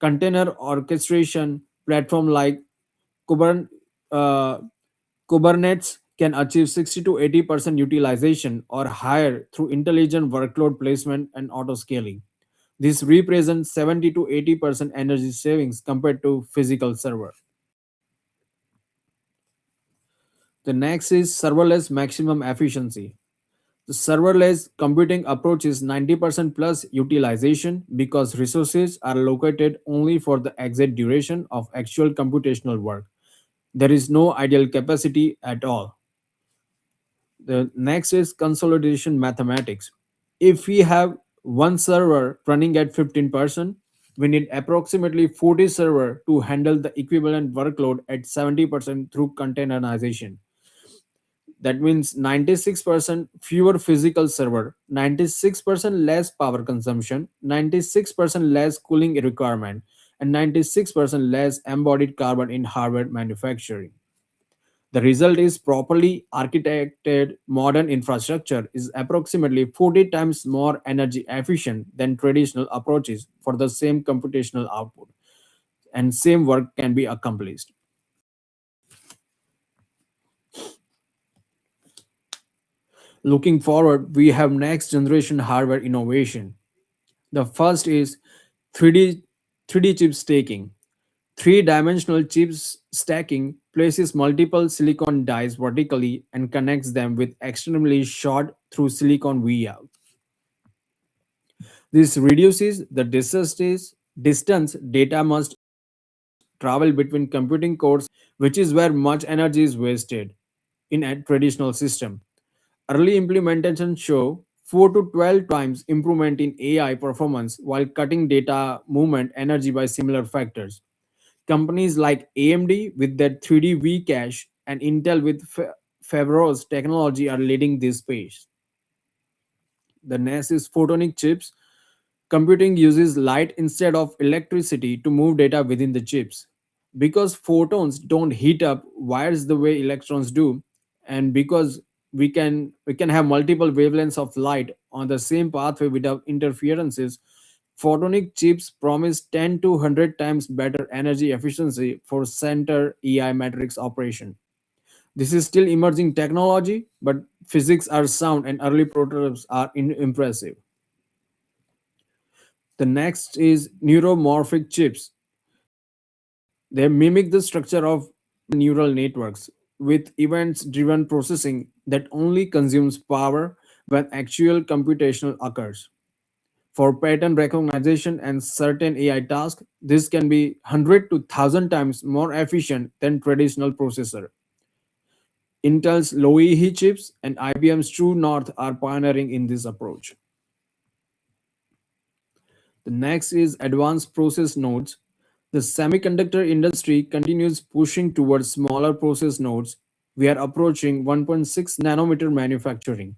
Container orchestration platform like Kubern, uh, Kubernetes can achieve 60 to 80% utilization or higher through intelligent workload placement and auto scaling. This represents 70 to 80% energy savings compared to physical server. The next is serverless maximum efficiency. The serverless computing approach is 90% plus utilization because resources are located only for the exact duration of actual computational work. There is no ideal capacity at all. The next is consolidation mathematics. If we have one server running at 15%, we need approximately 40 server to handle the equivalent workload at 70% through containerization. That means 96% fewer physical server, 96% less power consumption, 96% less cooling requirement, and 96% less embodied carbon in hardware manufacturing. The result is properly architected modern infrastructure is approximately 40 times more energy efficient than traditional approaches for the same computational output, and same work can be accomplished. Looking forward, we have next generation hardware innovation. The first is 3D 3D chip staking. Three-dimensional chips stacking places multiple silicon dies vertically and connects them with extremely short through silicon via. This reduces the distance data must travel between computing cores, which is where much energy is wasted in a traditional system. Early implementations show 4 to 12 times improvement in AI performance while cutting data movement energy by similar factors. Companies like AMD with their 3D V cache and Intel with Favreau's technology are leading this space. The next is photonic chips. Computing uses light instead of electricity to move data within the chips. Because photons don't heat up wires the way electrons do, and because we can have multiple wavelengths of light on the same pathway without interferences, photonic chips promise 10 to 100 times better energy efficiency for center EI matrix operation. This is still emerging technology, but physics are sound and early prototypes are impressive. The next is neuromorphic chips. They mimic the structure of neural networks with events driven processing that only consumes power when actual computational occurs. For pattern recognition and certain AI tasks, this can be 100 to 1000 times more efficient than traditional processor. Intel's Loihi chips and IBM's True North are pioneering in this approach. The next is advanced process nodes. The semiconductor industry continues pushing towards smaller process nodes. We are approaching 1.6 nanometer manufacturing.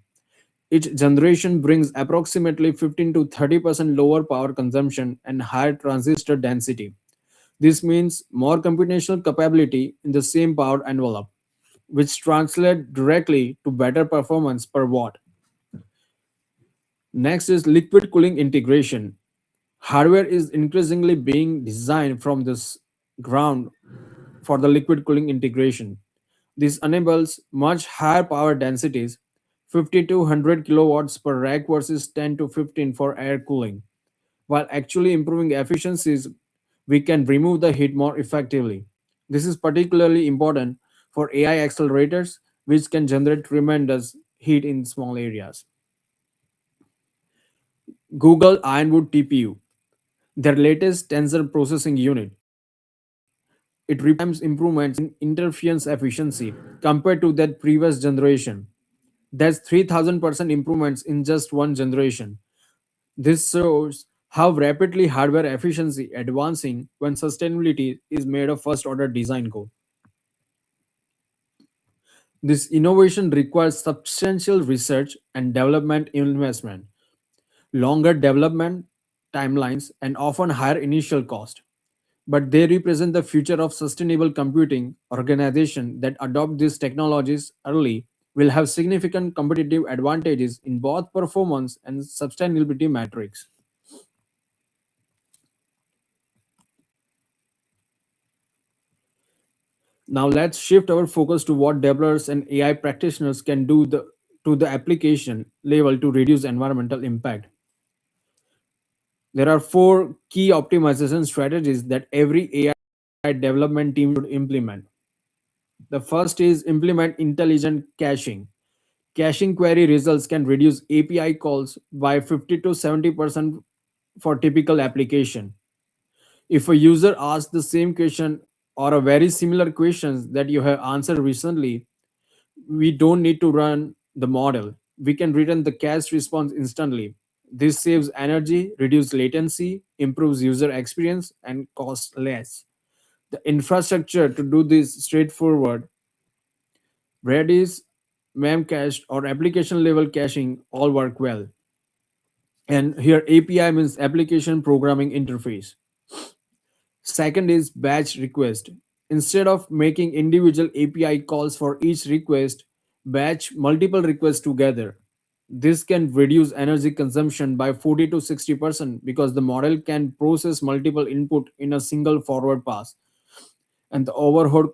Each generation brings approximately 15 to 30% lower power consumption and higher transistor density. This means more computational capability in the same power envelope, which translates directly to better performance per watt. Next is liquid cooling integration. Hardware is increasingly being designed from this ground for the liquid cooling integration. This enables much higher power densities, 50 to 100 kilowatts per rack versus 10 to 15 for air cooling. While actually improving efficiencies, we can remove the heat more effectively. This is particularly important for AI accelerators, which can generate tremendous heat in small areas. Google Ironwood TPU, their latest tensor processing unit, it reports improvements in interference efficiency compared to that previous generation. That's 3000% improvements in just one generation. This shows how rapidly hardware efficiency advancing when sustainability is made of first order design goal. This innovation requires substantial research and development investment, longer development timelines, and often higher initial cost. But they represent the future of sustainable computing. Organizations that adopt these technologies early will have significant competitive advantages in both performance and sustainability metrics. Now let's shift our focus to what developers and AI practitioners can do to the application level to reduce environmental impact. There are four key optimization strategies that every AI development team should implement. The first is implement intelligent caching. Caching query results can reduce API calls by 50 to 70% for typical application. If a user asks the same question or a very similar questions that you have answered recently, we don't need to run the model. We can return the cached response instantly. This saves energy, reduces latency, improves user experience, and costs less. The infrastructure to do this straightforward, Redis, Memcached, or application level caching all work well. And here API means application programming interface. Second is batch request. Instead of making individual API calls for each request, batch multiple requests together. This can reduce energy consumption by 40 to 60% because the model can process multiple input in a single forward pass, and the overhead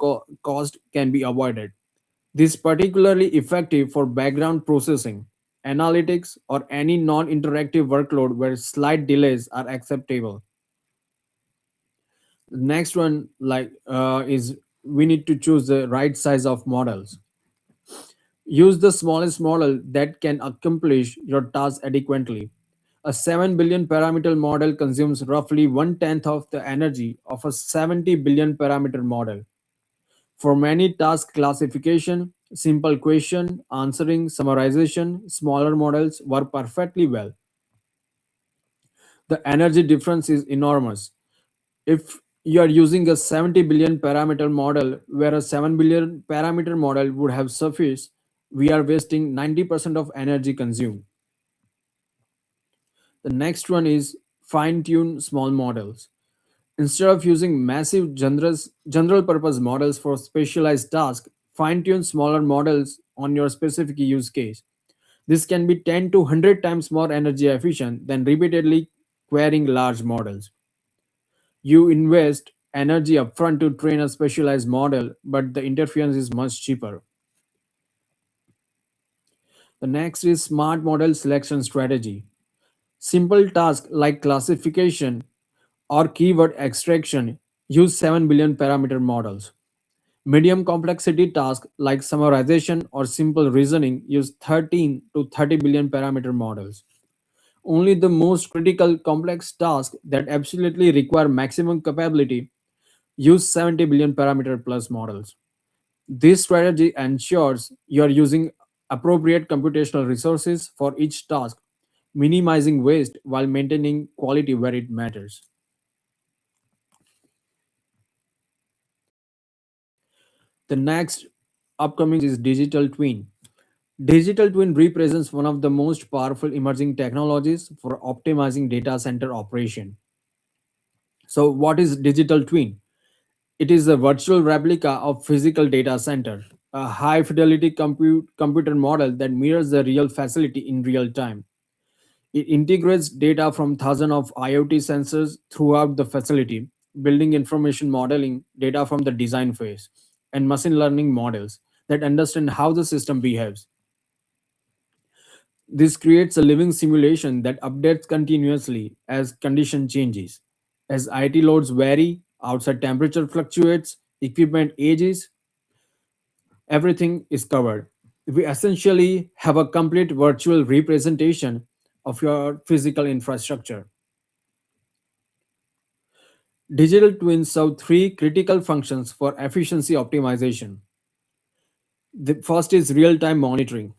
cost can be avoided. This is particularly effective for background processing, analytics, or any non-interactive workload where slight delays are acceptable. The next one, is we need to choose the right size of models. Use the smallest model that can accomplish your task adequately. A 7 billion parameter model consumes roughly one tenth of the energy of a 70 billion parameter model. For many task classification, simple question, answering, summarization, smaller models work perfectly well. The energy difference is enormous. If You are using a 70 billion parameter model where a 7 billion parameter model would have sufficed. We are wasting 90% of energy consumed. The next one is fine tune small models. Instead of using massive general purpose models for specialized tasks, fine tune smaller models on your specific use case. This can be 10 to 100 times more energy efficient than repeatedly querying large models. You invest energy upfront to train a specialized model, but the interference is much cheaper. The next is smart model selection strategy. Simple tasks like classification or keyword extraction use 7 billion parameter models. Medium complexity tasks like summarization or simple reasoning use 13 to 30 billion parameter models. Only the most critical complex tasks that absolutely require maximum capability use 70 billion parameter plus models. This strategy ensures you are using appropriate computational resources for each task, minimizing waste while maintaining quality where it matters. The next upcoming is digital twin. Digital twin represents one of the most powerful emerging technologies for optimizing data center operation. So, what is digital twin? It is a virtual replica of physical data center, a high fidelity computer model that mirrors the real facility in real time. It integrates data from thousands of IoT sensors throughout the facility, building information modeling data from the design phase, and machine learning models that understand how the system behaves. This creates a living simulation that updates continuously as condition changes. As IT loads vary, outside temperature fluctuates, equipment ages, everything is covered. We essentially have a complete virtual representation of your physical infrastructure. Digital twins serve three critical functions for efficiency optimization. The first is real time monitoring.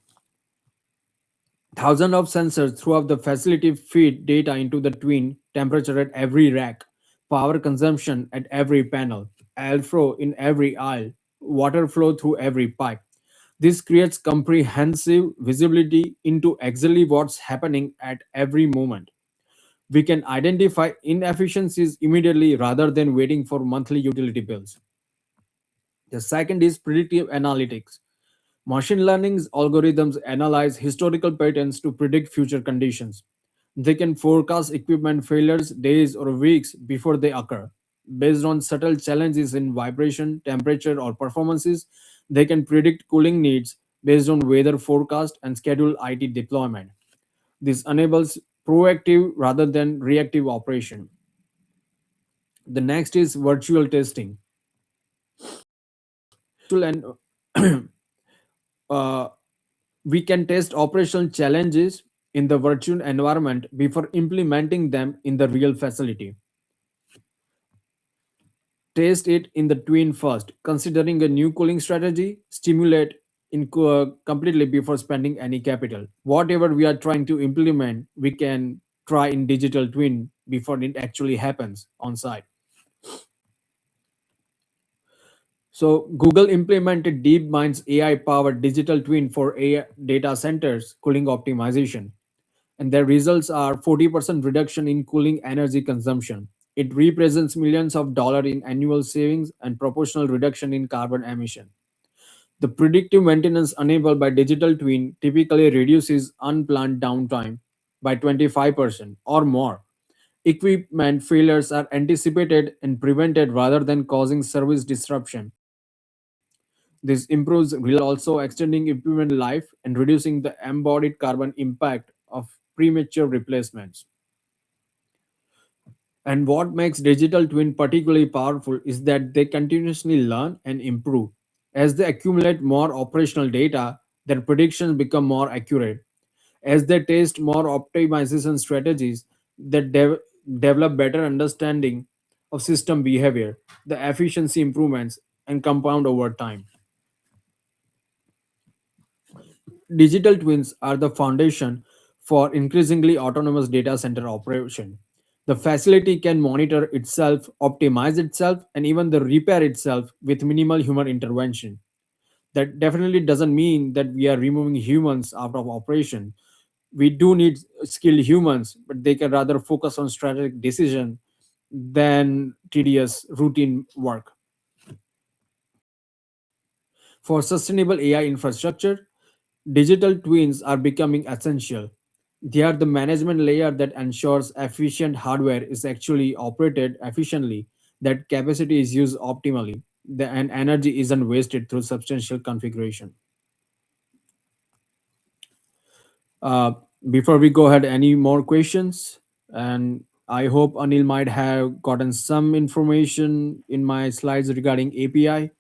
Thousands of sensors throughout the facility feed data into the twin: temperature at every rack, power consumption at every panel, airflow in every aisle, water flow through every pipe. This creates comprehensive visibility into exactly what's happening at every moment. We can identify inefficiencies immediately rather than waiting for monthly utility bills. The second is predictive analytics. Machine learning's algorithms analyze historical patterns to predict future conditions. They can forecast equipment failures days or weeks before they occur. Based on subtle challenges in vibration, temperature, or performances, they can predict cooling needs based on weather forecast and schedule IT deployment. This enables proactive rather than reactive operation. The next is virtual testing. And uh, we can test operational challenges in the virtual environment before implementing them in the real facility. Test it in the twin first, considering a new cooling strategy, stimulate completely before spending any capital. Whatever we are trying to implement, we can try in digital twin before it actually happens on site. So Google implemented DeepMind's AI-powered digital twin for AI data centers cooling optimization, and their results are 40% reduction in cooling energy consumption. It represents millions of dollars in annual savings and proportional reduction in carbon emission. The predictive maintenance enabled by digital twin typically reduces unplanned downtime by 25% or more. Equipment failures are anticipated and prevented rather than causing service disruption. This improves also extending equipment life and reducing the embodied carbon impact of premature replacements. And what makes digital twin particularly powerful is that they continuously learn and improve. As they accumulate more operational data, their predictions become more accurate. As they test more optimization strategies, they develop better understanding of system behavior, the efficiency improvements, and compound over time. Digital twins are the foundation for increasingly autonomous data center operation. The facility can monitor itself, optimize itself, and even the repair itself with minimal human intervention. That definitely doesn't mean that we are removing humans out of operation. We do need skilled humans, but they can rather focus on strategic decision than tedious routine work. For sustainable AI infrastructure, digital twins are becoming essential. They are the management layer that ensures efficient hardware is actually operated efficiently, that capacity is used optimally, and energy isn't wasted through substantial configuration. Uh, Before we go ahead, any more questions? And I hope Anil might have gotten some information in my slides regarding API.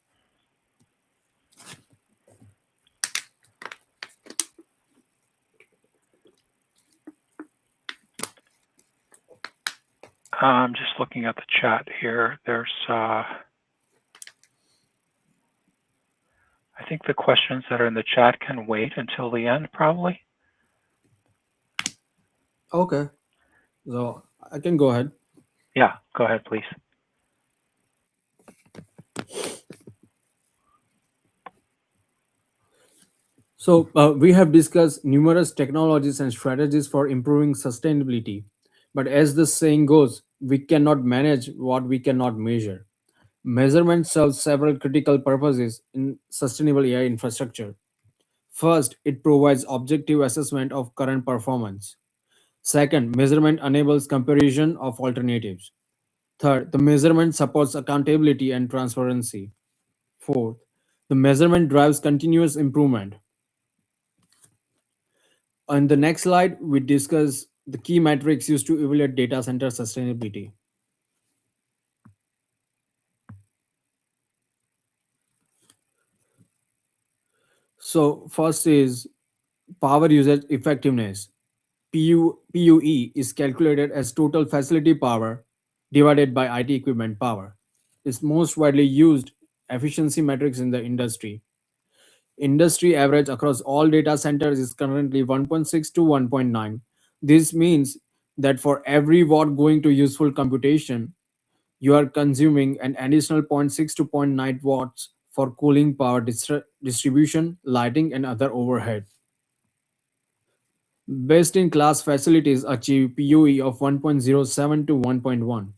I'm just looking at the chat here. I think the questions that are in the chat can wait until the end, probably. Okay, so I can go ahead. Yeah, go ahead, please. So, we have discussed numerous technologies and strategies for improving sustainability. But as the saying goes, we cannot manage what we cannot measure. Measurement serves several critical purposes in sustainable AI infrastructure. First, it provides objective assessment of current performance. Second, measurement enables comparison of alternatives. Third, the measurement supports accountability and transparency. Fourth, the measurement drives continuous improvement. On the next slide, we discuss the key metrics used to evaluate data center sustainability. So, first is power usage effectiveness. PUE is calculated as total facility power divided by IT equipment power. It's most widely used efficiency metrics in the industry. Industry average across all data centers is currently 1.6 to 1.9. This means that for every watt going to useful computation, you are consuming an additional zero point 0.6 to zero point 0.9 watts for cooling, power distribution, lighting, and other overhead. Best in class facilities achieve PUE of 1.07 to 1.1.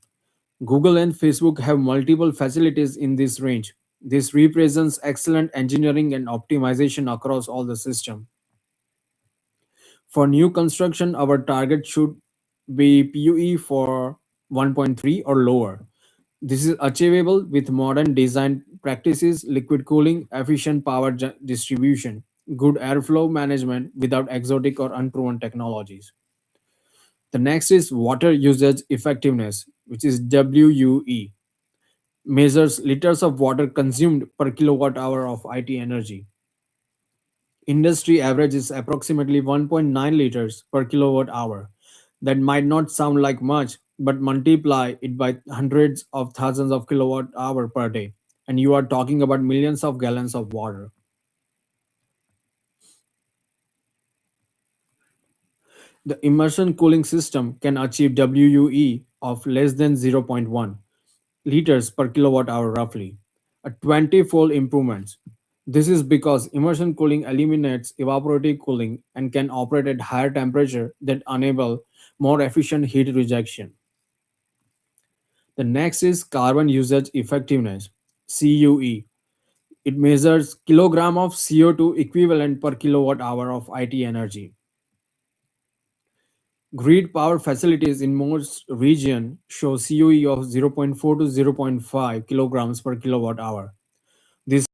Google and Facebook have multiple facilities in this range. This represents excellent engineering and optimization across all the system. For new construction, our target should be PUE for 1.3 or lower. This is achievable with modern design practices, liquid cooling, efficient power distribution, good airflow management without exotic or unproven technologies. The next is water usage effectiveness, which is WUE, measures liters of water consumed per kilowatt hour of IT energy. Industry average is approximately 1.9 liters per kilowatt hour. That might not sound like much, but multiply it by hundreds of thousands of kilowatt hour per day, and you are talking about millions of gallons of water. The immersion cooling system can achieve WUE of less than zero point 0.1 liters per kilowatt hour roughly, a 20-fold improvement. This is because immersion cooling eliminates evaporative cooling and can operate at higher temperature that enable more efficient heat rejection. The next is carbon usage effectiveness, CUE. It measures kilogram of CO2 equivalent per kilowatt hour of IT energy. Grid power facilities in most regions show CUE of zero point 0.4 to zero point 0.5 kilograms per kilowatt hour. This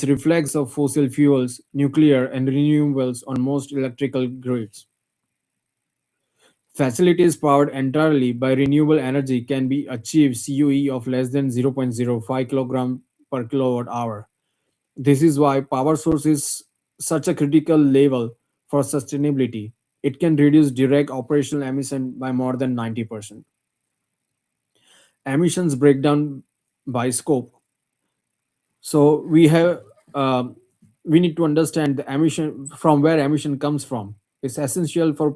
reflects of fossil fuels, nuclear, and renewables on most electrical grids. Facilities powered entirely by renewable energy can be achieved CUE of less than zero point zero 0.05 kilogram per kilowatt hour. This is why power source is such a critical level for sustainability. It can reduce direct operational emission by more than 90%. Emissions breakdown by scope. So um, we need to understand the emission from where emission comes from. It's essential for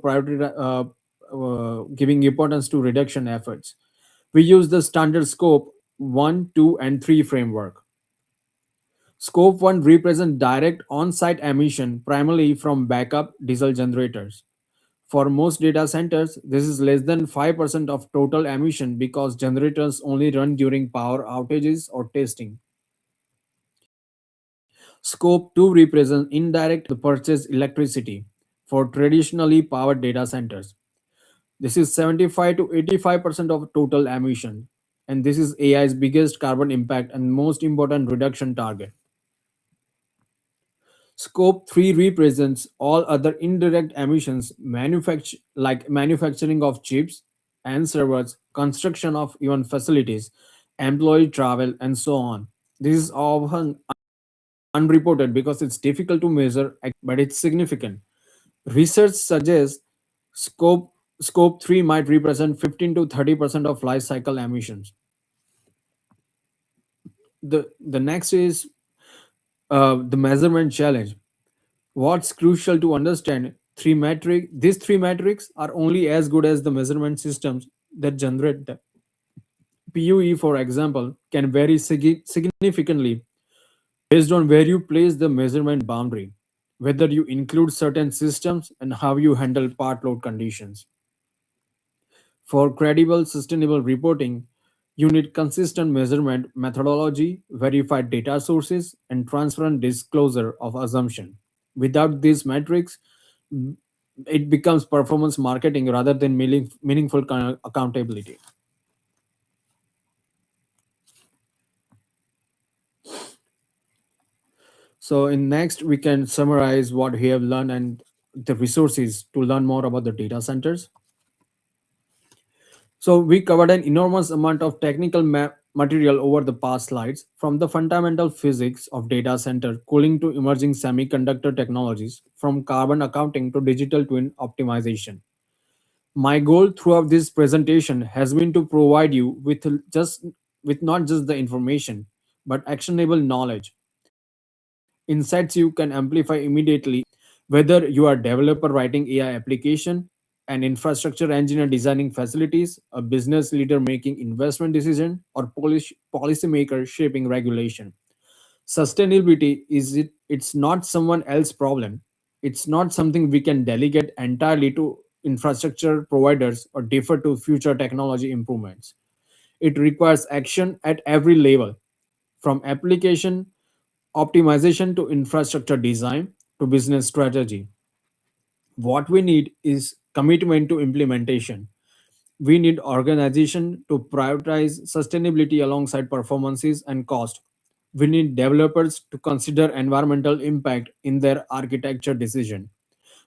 giving importance to reduction efforts. We use the standard scope 1, 2, and 3 framework. Scope 1 represents direct on site emission primarily from backup diesel generators. For most data centers, this is less than 5% of total emission because generators only run during power outages or testing. Scope 2 represents indirect the purchased electricity for traditionally powered data centers. This is 75 to 85% of total emission, and this is AI's biggest carbon impact and most important reduction target. Scope 3 represents all other indirect emissions like manufacturing of chips and servers, construction of even facilities, employee travel, and so on. This is often unreported because it's difficult to measure, but it's significant. Research suggests scope scope 3 might represent 15 to 30% of life cycle emissions. The next is the measurement challenge. What's crucial to understand these three metrics are only as good as the measurement systems that generate them. PUE, for example, can vary significantly based on where you place the measurement boundary, whether you include certain systems, and how you handle part load conditions. For credible, sustainable reporting, you need consistent measurement methodology, verified data sources, and transparent disclosure of assumption. Without these metrics, mm, it becomes performance marketing rather than meaningful accountability. So, in next, we can summarize what we have learned and the resources to learn more about the data centers. So we covered an enormous amount of technical material over the past slides, from the fundamental physics of data center cooling to emerging semiconductor technologies, from carbon accounting to digital twin optimization. My goal throughout this presentation has been to provide you with not just the information, but actionable knowledge, insights you can amplify immediately, whether you are a developer writing AI application, an infrastructure engineer designing facilities, a business leader making investment decision, or policymaker shaping regulation. Sustainability it's not someone else's problem. It's not something we can delegate entirely to infrastructure providers or defer to future technology improvements. It requires action at every level, from application optimization to infrastructure design to business strategy. What we need is commitment to implementation. We need organization to prioritize sustainability alongside performances and cost. We need developers to consider environmental impact in their architecture decision.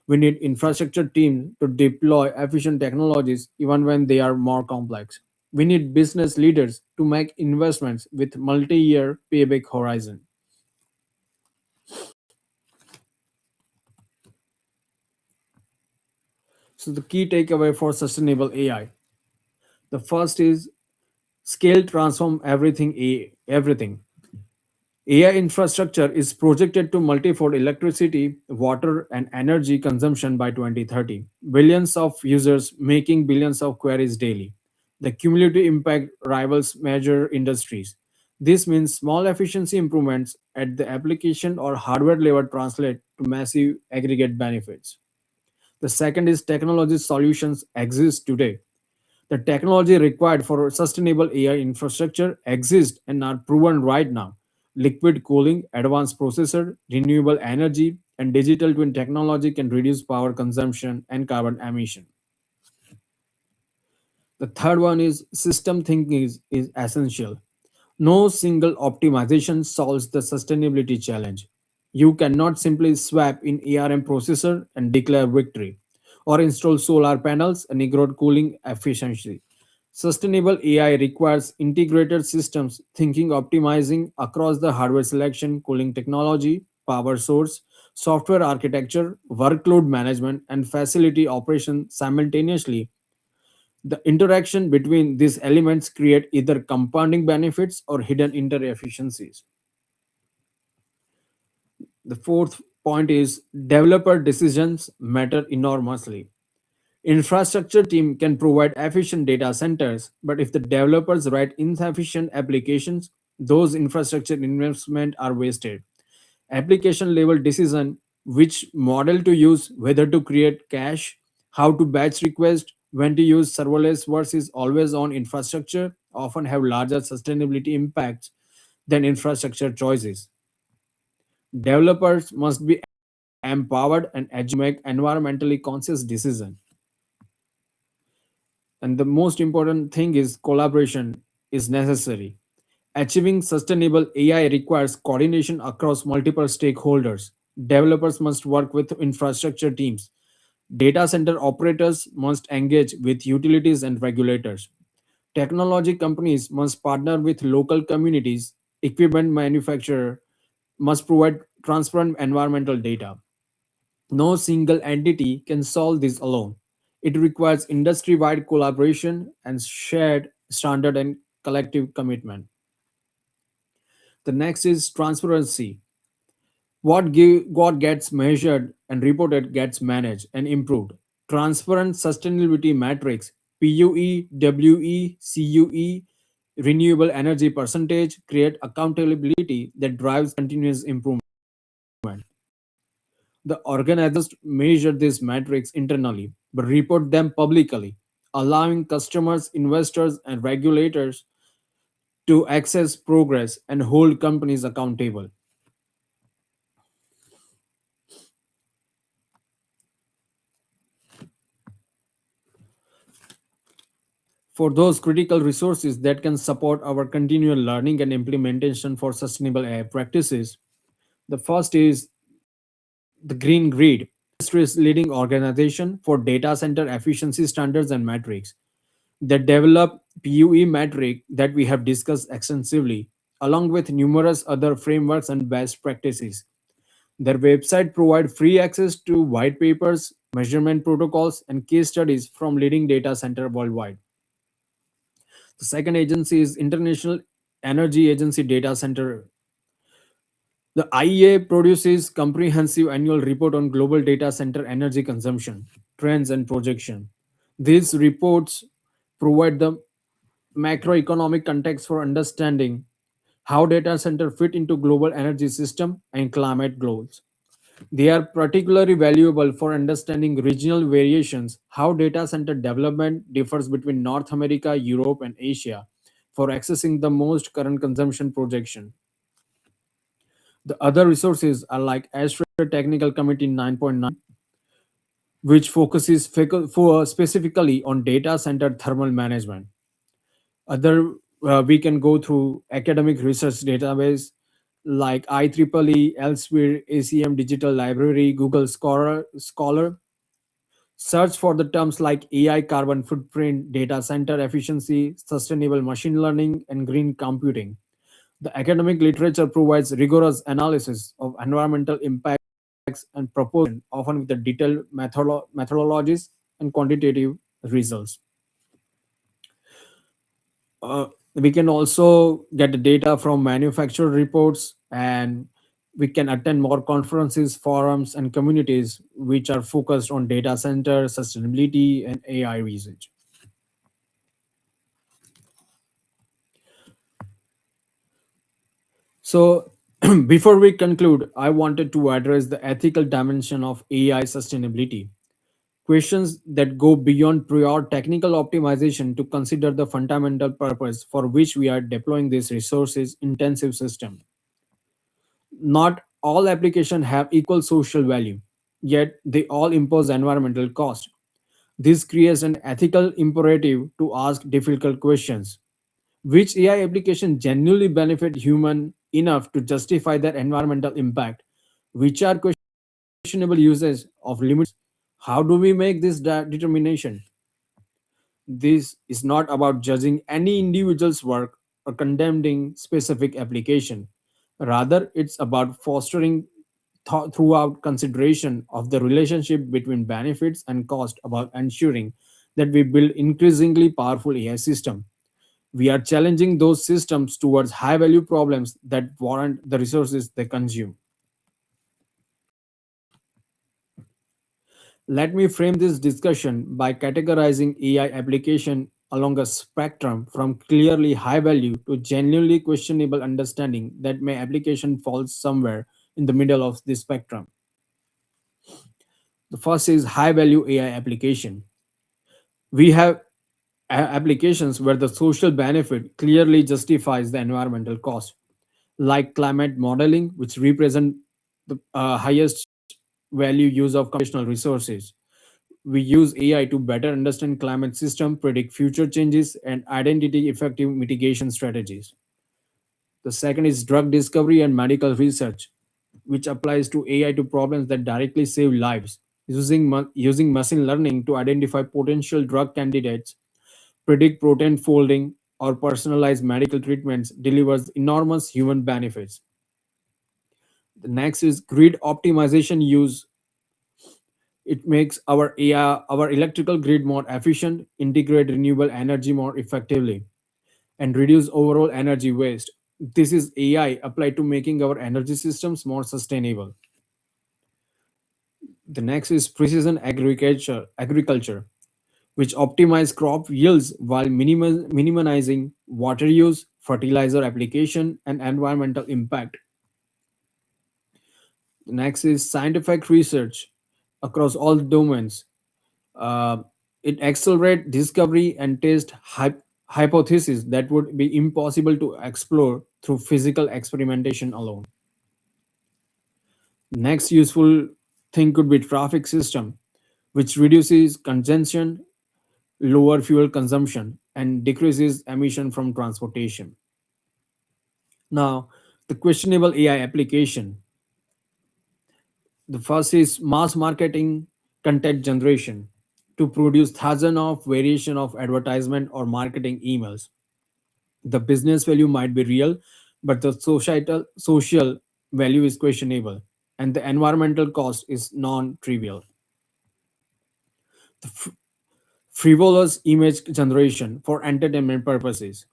We need infrastructure teams to deploy efficient technologies even when they are more complex. We need business leaders to make investments with multi-year payback horizon. So the key takeaway for sustainable AI. The first is scale transform everything. AI infrastructure is projected to multifold electricity, water, and energy consumption by 2030. Billions of users making billions of queries daily. The cumulative impact rivals major industries. This means small efficiency improvements at the application or hardware level translate to massive aggregate benefits. The second is technology solutions exist today. The technology required for sustainable AI infrastructure exists and are proven right now. Liquid cooling, advanced processor, renewable energy, and digital twin technology can reduce power consumption and carbon emission. The third one is system thinking is essential. No single optimization solves the sustainability challenge. You cannot simply swap in ARM processor and declare victory, or install solar panels and ignore cooling efficiency. Sustainable AI requires integrated systems thinking optimizing across the hardware selection, cooling technology, power source, software architecture, workload management, and facility operation simultaneously. The interaction between these elements create either compounding benefits or hidden inefficiencies. The fourth point is developer decisions matter enormously. Infrastructure team can provide efficient data centers, but if the developers write insufficient applications, those infrastructure investment are wasted. Application level decision, which model to use, whether to create cache, how to batch request, when to use serverless versus always on infrastructure, often have larger sustainability impacts than infrastructure choices. Developers must be empowered and educated to make environmentally conscious decisions. And the most important thing is collaboration is necessary. Achieving sustainable AI requires coordination across multiple stakeholders. Developers must work with infrastructure teams. Data center operators must engage with utilities and regulators. Technology companies must partner with local communities. Equipment manufacturer must provide transparent environmental data. No single entity can solve this alone. It requires industry wide collaboration and shared standard and collective commitment. The next is transparency. What gets measured and reported gets managed and improved. Transparent sustainability metrics PUE, WE, CUE, renewable energy percentage create accountability that drives continuous improvement. The organizers measure these metrics internally but report them publicly, allowing customers, investors, and regulators to access progress and hold companies accountable. For those critical resources that can support our continual learning and implementation for sustainable AI practices, the first is the Green Grid, industry's leading organization for data center efficiency standards and metrics. They develop PUE metric that we have discussed extensively, along with numerous other frameworks and best practices. Their website provides free access to white papers, measurement protocols, and case studies from leading data center worldwide. The second agency is International Energy Agency Data Center. The IEA produces comprehensive annual report on global data center energy consumption, trends and projection. These reports provide the macroeconomic context for understanding how data center fit into global energy system and climate goals. They are particularly valuable for understanding regional variations, how data center development differs between North America, Europe, and Asia for accessing the most current consumption projection. The other resources are like Astro Technical Committee 9.9, which focuses specifically on data center thermal management. Other we can go through academic research database like IEEE, Elsewhere, ACM Digital Library, Google Scholar. Search for the terms like AI carbon footprint, data center efficiency, sustainable machine learning, and green computing. The academic literature provides rigorous analysis of environmental impacts and proposal, often with the detailed methodologies and quantitative results. We can also get the data from manufacturer reports, and we can attend more conferences, forums, and communities which are focused on data center sustainability and AI research. So before we conclude, I wanted to address the ethical dimension of AI sustainability. Questions that go beyond pure technical optimization to consider the fundamental purpose for which we are deploying this resources intensive system. Not all applications have equal social value, yet they all impose environmental cost. This creates an ethical imperative to ask difficult questions. Which AI application genuinely benefit human enough to justify their environmental impact? Which are questionable uses of limits? How do we make this determination? This is not about judging any individual's work or condemning specific application. Rather, it's about fostering throughout consideration of the relationship between benefits and cost, about ensuring that we build increasingly powerful AI system. We are challenging those systems towards high value problems that warrant the resources they consume. Let me frame this discussion by categorizing AI application along a spectrum from clearly high value to genuinely questionable understanding that my application falls somewhere in the middle of this spectrum. The first is high value AI application. We have applications where the social benefit clearly justifies the environmental cost, like climate modeling, which represent the highest value use of computational resources. We use AI to better understand climate system, predict future changes, and identity effective mitigation strategies. The second is drug discovery and medical research, which applies to AI to problems that directly save lives, using machine learning to identify potential drug candidates, predict protein folding, or personalize medical treatments delivers enormous human benefits. The next is grid optimization use. It makes our AI, our electrical grid more efficient, integrate renewable energy more effectively, and reduce overall energy waste. This is AI applied to making our energy systems more sustainable. The next is precision agriculture, which optimize crop yields while minimizing water use, fertilizer application, and environmental impact. The next is scientific research across all domains. Uh, it accelerates discovery and test hypotheses that would be impossible to explore through physical experimentation alone. Next useful thing could be traffic system, which reduces congestion, lower fuel consumption, and decreases emission from transportation. Now, the questionable AI application. The first is mass marketing content generation to produce thousands of variation of advertisement or marketing emails. The business value might be real, but the societal social value is questionable, and the environmental cost is non-trivial. The frivolous image generation for entertainment purposes.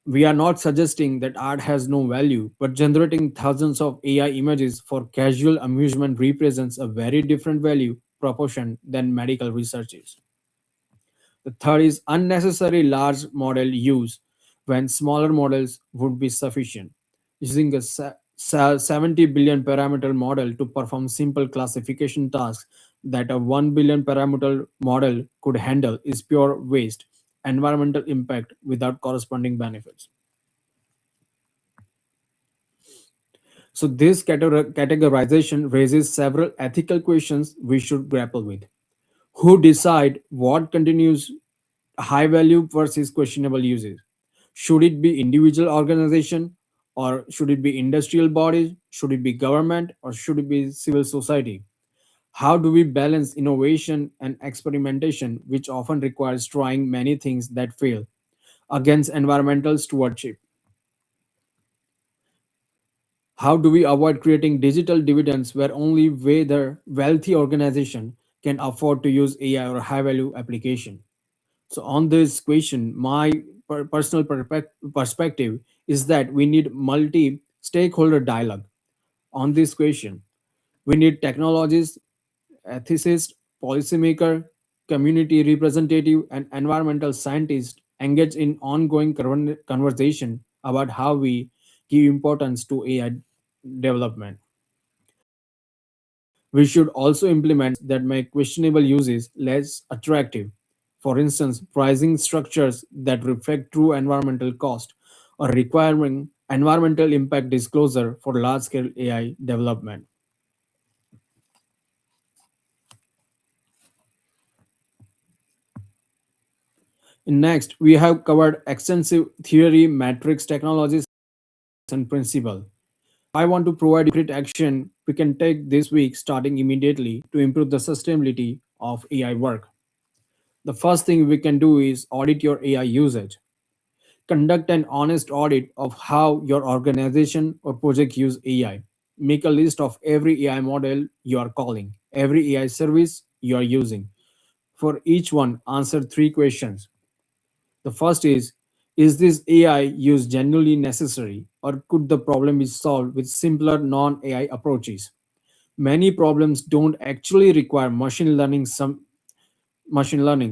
We are not suggesting that art has no value, but generating thousands of AI images for casual amusement represents a very different value proportion than medical research is. The third is unnecessary large model use when smaller models would be sufficient. Using a 70 billion parameter model to perform simple classification tasks that a 1 billion parameter model could handle is pure waste, environmental impact without corresponding benefits. So, this categorization raises several ethical questions we should grapple with. Who decide what continues high value versus questionable uses? Should it be individual organization, or should it be industrial bodies? Should it be government, or should it be civil society? How do we balance innovation and experimentation, which often requires trying many things that fail, against environmental stewardship? How do we avoid creating digital dividends where only whether wealthy organization can afford to use AI or high value application? So on this question, my personal perspective is that we need multi stakeholder dialogue on this question. We need technologists, ethicists, policymaker, community representative, and environmental scientists engaged in ongoing conversation about how we give importance to AI development. We should also implement that make questionable uses less attractive. For instance, pricing structures that reflect true environmental cost or requiring environmental impact disclosure for large scale AI development. Next, we have covered extensive theory, metrics, technologies, and principle. I want to provide concrete action we can take this week starting immediately to improve the sustainability of AI work. The first thing we can do is audit your AI usage. Conduct an honest audit of how your organization or project use AI. Make a list of every AI model you are calling, every AI service you are using. For each one, answer three questions. The first is this AI use genuinely necessary, or could the problem be solved with simpler non AI approaches? Many problems don't actually require machine learning.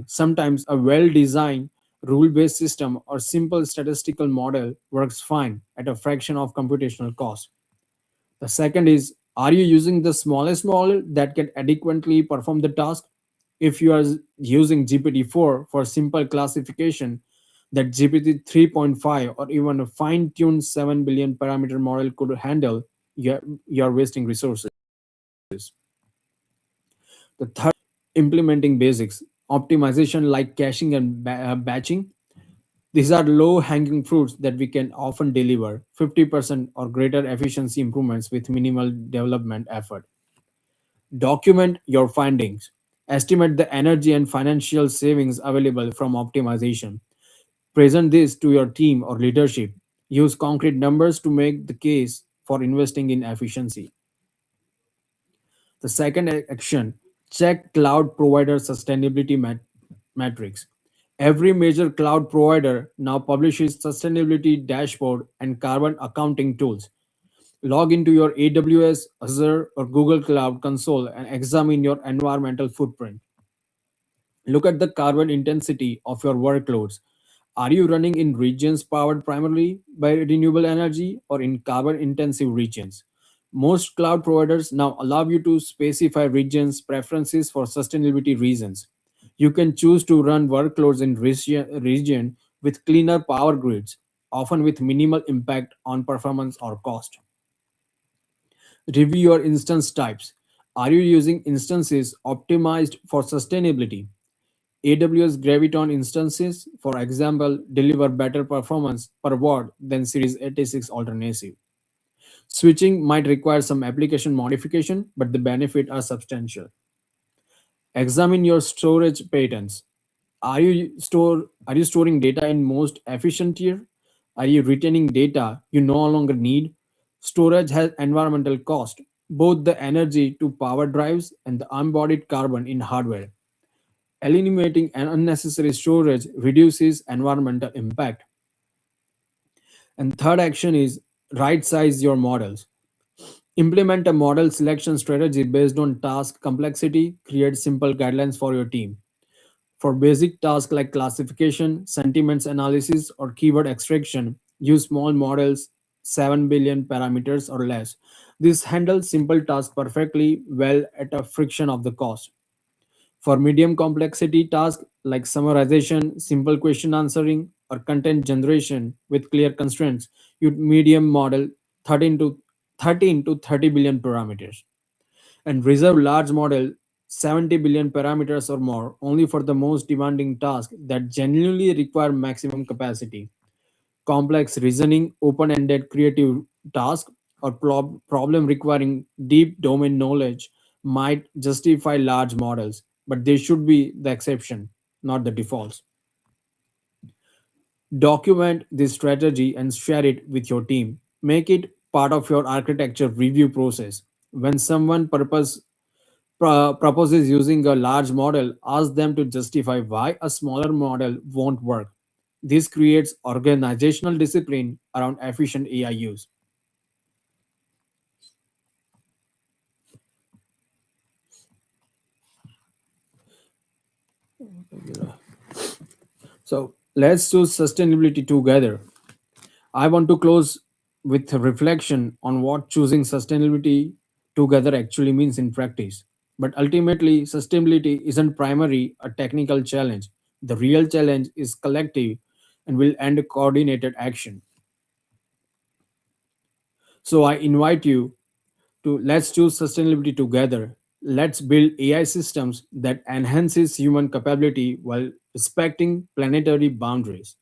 Sometimes a well-designed rule-based system or simple statistical model works fine at a fraction of computational cost. The second is, are you using the smallest model that can adequately perform the task? If you are using GPT-4 for simple classification, that GPT 3.5 or even a fine-tuned 7 billion parameter model could handle, you're wasting resources. The third, implementing basics, optimization like caching and batching. These are low hanging fruits that we can often deliver 50% or greater efficiency improvements with minimal development effort. Document your findings. Estimate the energy and financial savings available from optimization. Present this to your team or leadership. Use concrete numbers to make the case for investing in efficiency. The second action, check cloud provider sustainability metrics. Every major cloud provider now publishes sustainability dashboard and carbon accounting tools. Log into your AWS, Azure, or Google Cloud Console and examine your environmental footprint. Look at the carbon intensity of your workloads. Are you running in regions powered primarily by renewable energy or in carbon intensive regions? Most cloud providers now allow you to specify regions' preferences for sustainability reasons. You can choose to run workloads in region with cleaner power grids, often with minimal impact on performance or cost. Review your instance types. Are you using instances optimized for sustainability? AWS Graviton instances, for example, deliver better performance per watt than Series 86 alternative. Switching might require some application modification, but the benefits are substantial. Examine your storage patterns. Are you storing data in most efficient tier? Are you retaining data you no longer need? Storage has environmental cost, both the energy to power drives and the embodied carbon in hardware. Eliminating an unnecessary storage reduces environmental impact. And third action is right size your models. Implement a model selection strategy based on task complexity. Create simple guidelines for your team. For basic tasks like classification, sentiments analysis, or keyword extraction, use small models, 7 billion parameters or less. This handles simple tasks perfectly well at a fraction of the cost. For medium complexity tasks like summarization, simple question answering, or content generation with clear constraints, use medium model 13 to 13 to 30 billion parameters, and reserve large model 70 billion parameters or more only for the most demanding tasks that genuinely require maximum capacity. Complex reasoning, open-ended creative task, or problem requiring deep domain knowledge might justify large models, but they should be the exception, not the defaults. Document this strategy and share it with your team. Make it part of your architecture review process. When someone proposes using a large model, ask them to justify why a smaller model won't work. This creates organizational discipline around efficient AI use. So let's do sustainability together. I want to close with a reflection on what choosing sustainability together actually means in practice. But ultimately, sustainability isn't primary a technical challenge. The real challenge is collective and will end coordinated action. So I invite you to let's choose sustainability together. Let's build AI systems that enhances human capability while respecting planetary boundaries.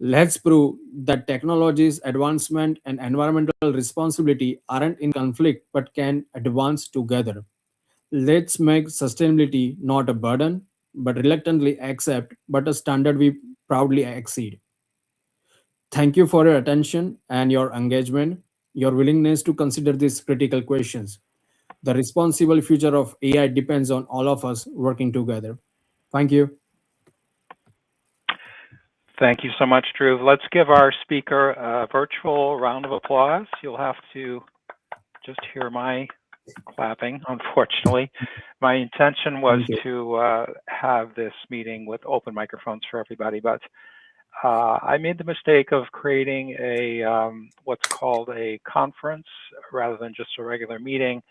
Let's prove that technology's advancement and environmental responsibility aren't in conflict but can advance together. Let's make sustainability not a burden, but reluctantly accept, but a standard we proudly exceed. Thank you for your attention and your engagement, your willingness to consider these critical questions. The responsible future of AI depends on all of us working together. Thank you. Thank you so much, Drew. Let's give our speaker a virtual round of applause. You'll have to just hear my clapping, unfortunately. My intention was Thank you. to have this meeting with open microphones for everybody, but I made the mistake of creating a what's called a conference rather than just a regular meeting,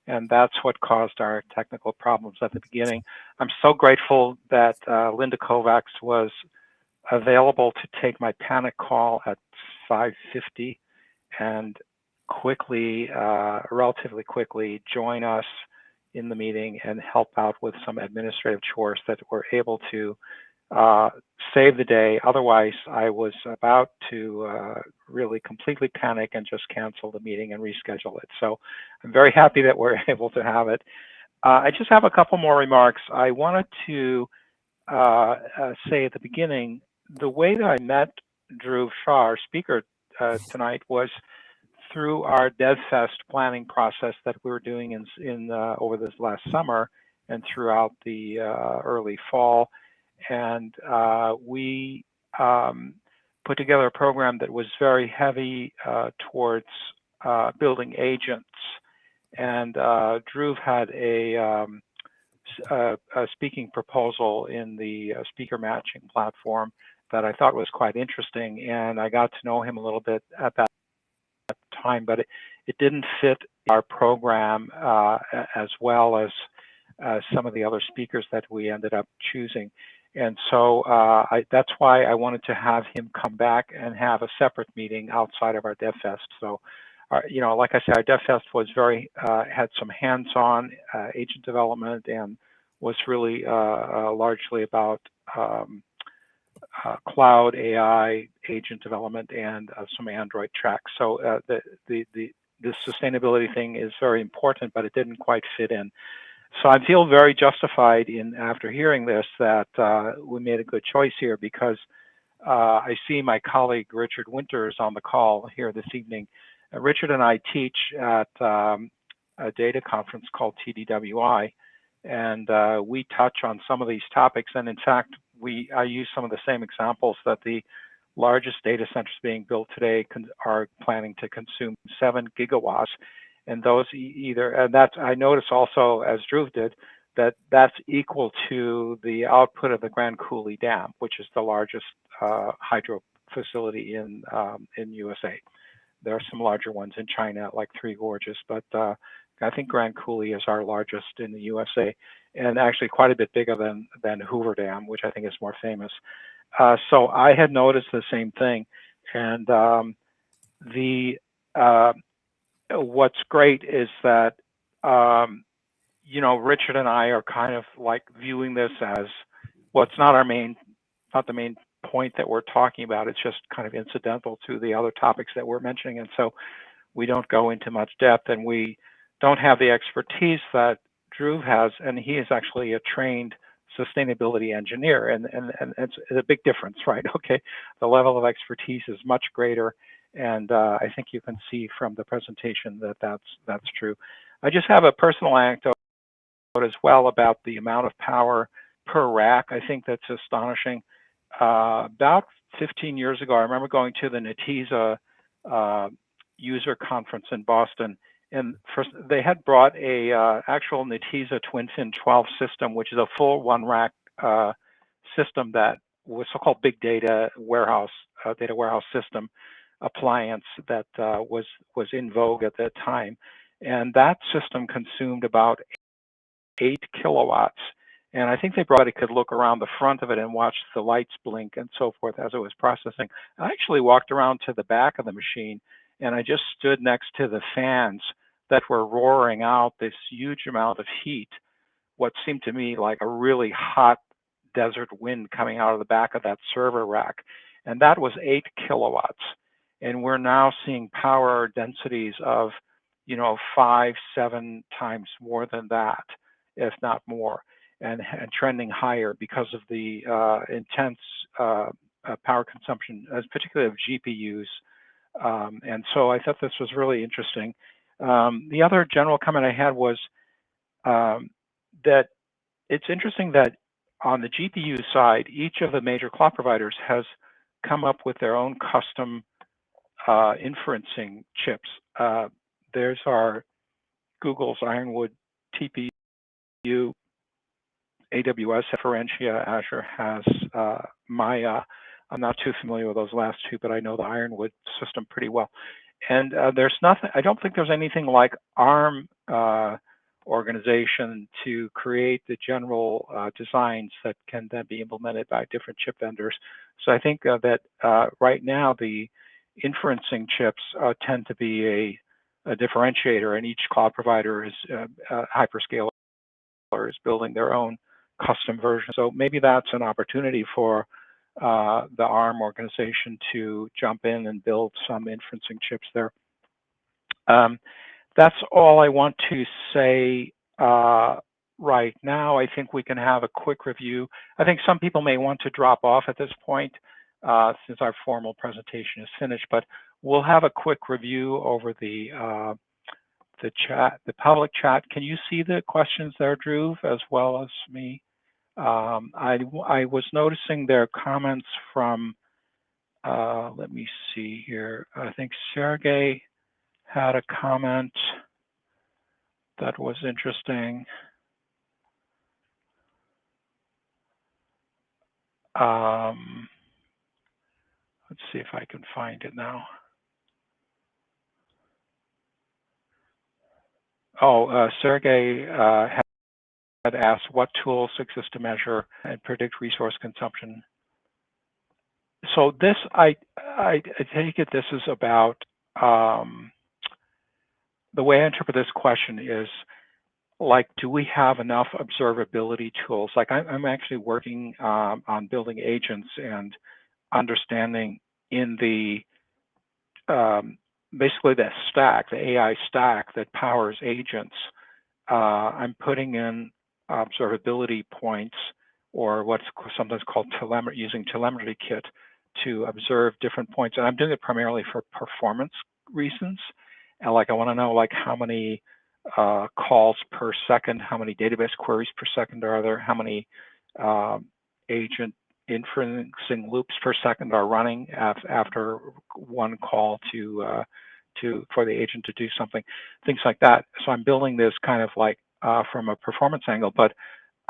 and that's what caused our technical problems at the beginning. I'm so grateful that Linda Kovacs was available to take my panic call at 5:50 and quickly, relatively quickly, join us in the meeting and help out with some administrative chores that were able to save the day. Otherwise, I was about to really completely panic and just cancel the meeting and reschedule it. So I'm very happy that we're able to have it. I just have a couple more remarks. I wanted to say at the beginning, the way that I met Dhruv Shah, our speaker tonight, was through our DevFest planning process that we were doing in over this last summer and throughout the early fall. And we put together a program that was very heavy towards building agents. And Dhruv had a speaking proposal in the speaker matching platform that I thought was quite interesting. And I got to know him a little bit at that time, but it didn't fit our program as well as some of the other speakers that we ended up choosing. And so that's why I wanted to have him come back and have a separate meeting outside of our DevFest. So, you know, like I said, our DevFest was very, had some hands-on agent development and was really largely about cloud AI agent development and some Android tracks. So the sustainability thing is very important, but it didn't quite fit in. So I feel very justified in after hearing this that we made a good choice here because I see my colleague Richard Winters on the call here this evening. Richard and I teach at a data conference called TDWI, and we touch on some of these topics. And in fact, I use some of the same examples that the largest data centers being built today are planning to consume 7 gigawatts. And those and that's, I noticed also, as Dhruv did, that that's equal to the output of the Grand Coulee Dam, which is the largest hydro facility in USA. There are some larger ones in China, like Three Gorges, but I think Grand Coulee is our largest in the USA, and actually quite a bit bigger than Hoover Dam, which I think is more famous. So I had noticed the same thing, and what's great is that you know, Richard and I are kind of like viewing this as, well, it's not the main point that we're talking about. It's just kind of incidental to the other topics that we're mentioning, and so we don't go into much depth, and we don't have the expertise that Dhruv has, and he is actually a trained sustainability engineer, and it's a big difference, right? Okay, the level of expertise is much greater, and I think you can see from the presentation that that's true. I just have a personal anecdote as well about the amount of power per rack. I think that's astonishing. About 15 years ago, I remember going to the Netezza user conference in Boston, and first they had brought a actual Netezza TwinFin 12 system, which is a full 1-rack system that was so-called big data warehouse system appliance that was in vogue at that time, and that system consumed about 8 kilowatts. And I think they brought it, could look around the front of it and watch the lights blink and so forth as it was processing. I actually walked around to the back of the machine, and I just stood next to the fans that were roaring out this huge amount of heat, what seemed to me like a really hot desert wind coming out of the back of that server rack. And that was 8 kilowatts. And we're now seeing power densities of, you know, 5-7 times more than that, if not more, and trending higher because of the intense power consumption, particularly of GPUs. And so I thought this was really interesting. The other general comment I had was that it's interesting that on the GPU side, each of the major cloud providers has come up with their own custom inferencing chips. There's our Google's Ironwood TPU, AWS Differentia, Azure has Maya. I'm not too familiar with those last two, but I know the Ironwood system pretty well. And there's nothing, I don't think there's anything like ARM organization to create the general designs that can then be implemented by different chip vendors. So I think that right now the inferencing chips tend to be a differentiator, and each cloud provider is hyperscaler is building their own custom version. So maybe that's an opportunity for the ARM organization to jump in and build some inferencing chips there. That's all I want to say right now. I think we can have a quick review. I think some people may want to drop off at this point since our formal presentation is finished, but we'll have a quick review over the chat, the public chat. Can you see the questions there, Dhruv, as well as me? I was noticing there are comments from, let me see here. I think Sergey had a comment that was interesting. Let's see if I can find it now. Oh, Sergey had asked what tools exist to measure and predict resource consumption. So this, I take it this is about, the way I interpret this question is, like, do we have enough observability tools? Like I'm actually working on building agents and understanding in the, basically the stack, the AI stack that powers agents. I'm putting in observability points, or what's sometimes called telemetry, using telemetry kit to observe different points. And I'm doing it primarily for performance reasons. And like, I want to know like how many calls per second, how many database queries per second are there, how many agent inferencing loops per second are running after one call for the agent to do something, things like that. So I'm building this kind of like from a performance angle, but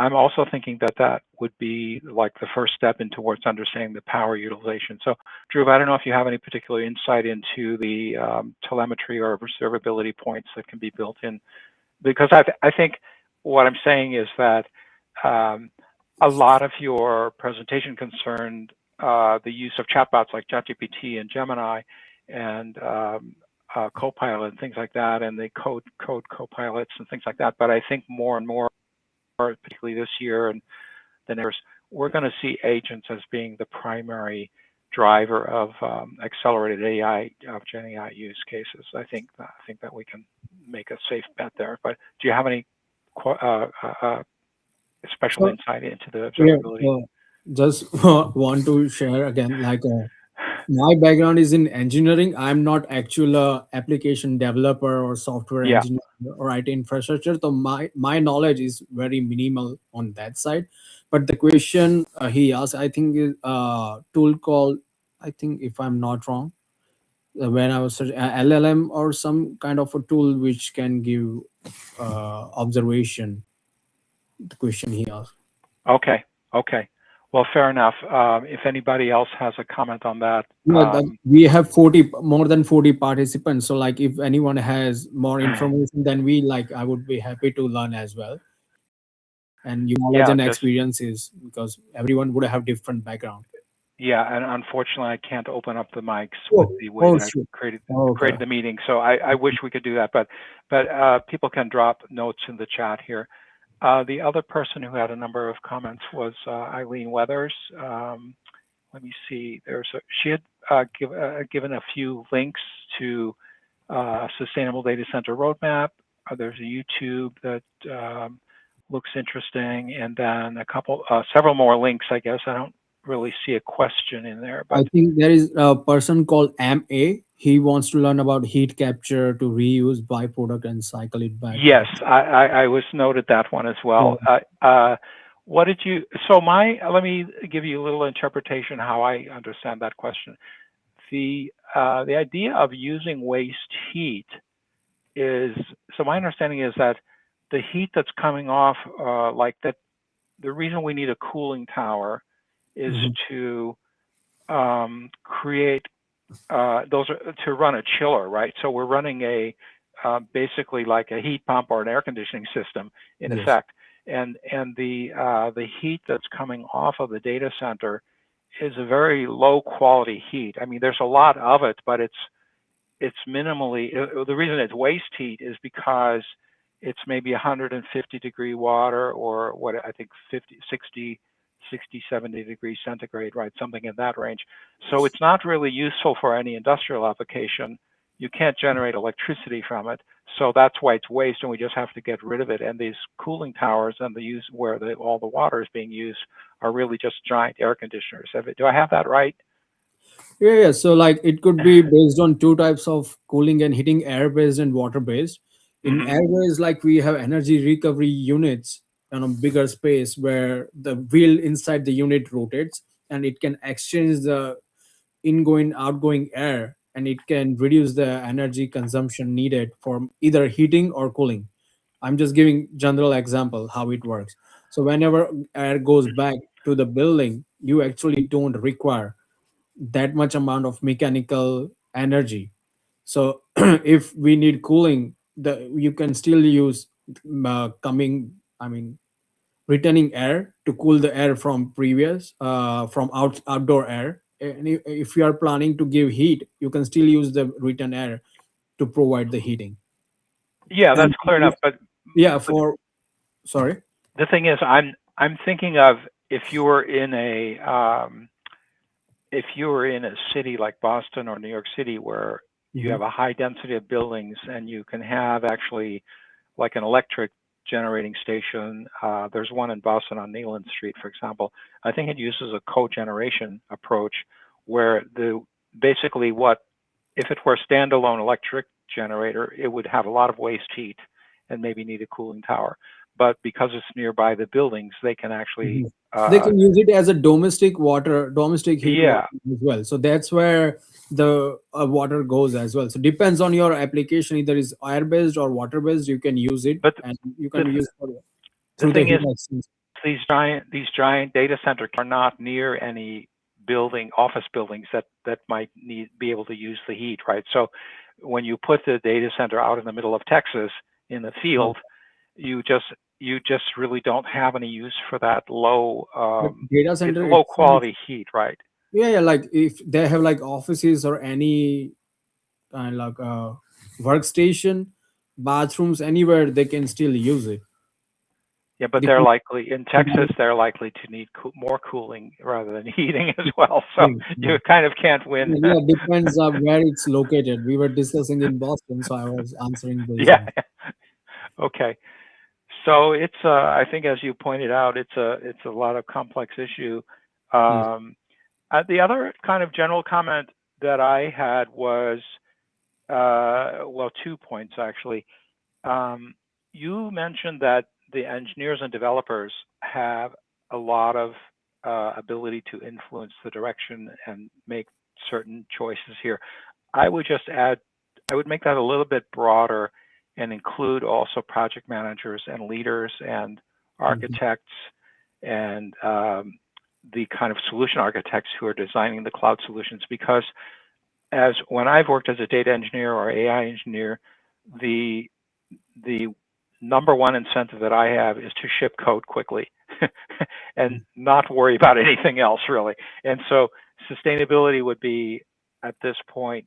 I'm also thinking that that would be like the first step in towards understanding the power utilization. So Dhruv, I don't know if you have any particular insight into the telemetry or observability points that can be built in, because I think what I'm saying is that a lot of your presentation concerned the use of chatbots like ChatGPT and Gemini and Copilot and things like that, and the code copilots and things like that. But I think more and more, particularly this year and the next, we're going to see agents as being the primary driver of accelerated AI, of Gen AI use cases. I think that we can make a safe bet there. But do you have any special insight into the observability? Yeah, just want to share again, like my background is in engineering. I'm not actual application developer or software engineer or IT infrastructure. So my knowledge is very minimal on that side. But the question he asked, I think, is a tool called, I think if I'm not wrong, when I was searching LLM or some kind of a tool which can give observation. The question he asked. Okay. Well, fair enough. If anybody else has a comment on that. Yeah, we have more than 40 participants. So like if anyone has more information than we, like I would be happy to learn as well. And your knowledge and experiences, because everyone would have different background. Yeah, and unfortunately I can't open up the mics with the way that I created the meeting. So I wish we could do that, but people can drop notes in the chat here. The other person who had a number of comments was Eileen Weathers. Let me see. She had given a few links to Sustainable Data Center Roadmap. There's a YouTube that looks interesting, and then several more links. I guess I don't really see a question in there. But I think there is a person called MA. He wants to learn about heat capture to reuse byproduct and cycle it back. Yes, I was noted that one as well. What did you? So let me give you a little interpretation how I understand that question. The idea of using waste heat is, so my understanding is that the heat that's coming off, like that, the reason we need a cooling tower is Mhm. to create those are to run a chiller, right? So we're running a basically like a heat pump or an air conditioning system in Yes. effect, and the heat that's coming off of the data center is a very low quality heat. I mean, there's a lot of it, but it's minimally. The reason it's waste heat is because it's maybe 150-degree water, or what I think 50, 60, 60, 70 degrees centigrade, right? Something in that range. So it's not really useful for any industrial application. You can't generate electricity from it. So that's why it's waste, and we just have to get rid of it. And these cooling towers and the use where all the water is being used are really just giant air conditioners. Do I have that right? Yeah, yeah. So like it could be based on two types of cooling and heating, air based and water based. In Hmm. air based, like we have energy recovery units on a bigger space where the wheel inside the unit rotates and it can exchange the ingoing outgoing air, and it can reduce the energy consumption needed for either heating or cooling. I'm just giving general example how it works. So whenever air goes back to the building, you actually don't require that much amount of mechanical energy. So if we need cooling, the you can still use coming I mean returning air to cool the air from previous from outdoor air. And if you are planning to give heat, you can still use the return air to provide the heating. Yeah, And that's clear enough. yeah, But for sorry. the thing is, I'm thinking of if you were in a if you were in a city like Boston or New York City where you Mhm. have a high density of buildings and you can have actually like an electric generating station. There's one in Boston on Neyland Street, for example. I think it uses a cogeneration approach where the basically what if it were a standalone electric generator, it would have a lot of waste heat and maybe need a cooling tower. But because it's nearby the buildings, they can actually, Mhm. They uh, can use it as a domestic heat water yeah. as well. So that's where the water goes as well. So depends on your application. Either is air based or water based. You can use it, But and you the can use the through the thing heat is, exchange. these giant data centers are not near any office buildings that might be able to use the heat, right? So when you put the data center out in the middle of Texas in the Right. field, you just you just really don't have any use for that But data it's center low itself, quality heat, right? yeah, yeah. Like if they have like offices or any kind of like workstation, bathrooms, anywhere, they can still use it. Yeah, but they're Depends likely in on Texas, they're likely to need more cooling rather than heating as well. So the- you kind of can't win. yeah, depends on where it's located. We were discussing in Boston, so I was answering based Yeah. on. Okay. So it's I think as you pointed out, it's a lot of complex issue. Yes. Um, the other kind of general comment that I had was well, 2 points actually. Um, you mentioned that the engineers and developers have a lot of ability to influence the direction and make certain choices here. I would just add, I would make that a little bit broader and include also project managers and leaders and Mhm. architects and the kind of solution architects who are designing the cloud solutions. Because as when I've worked as a data engineer or AI engineer, the the number one incentive that I have is to ship code quickly and not worry about anything else really. And so sustainability would be at this point,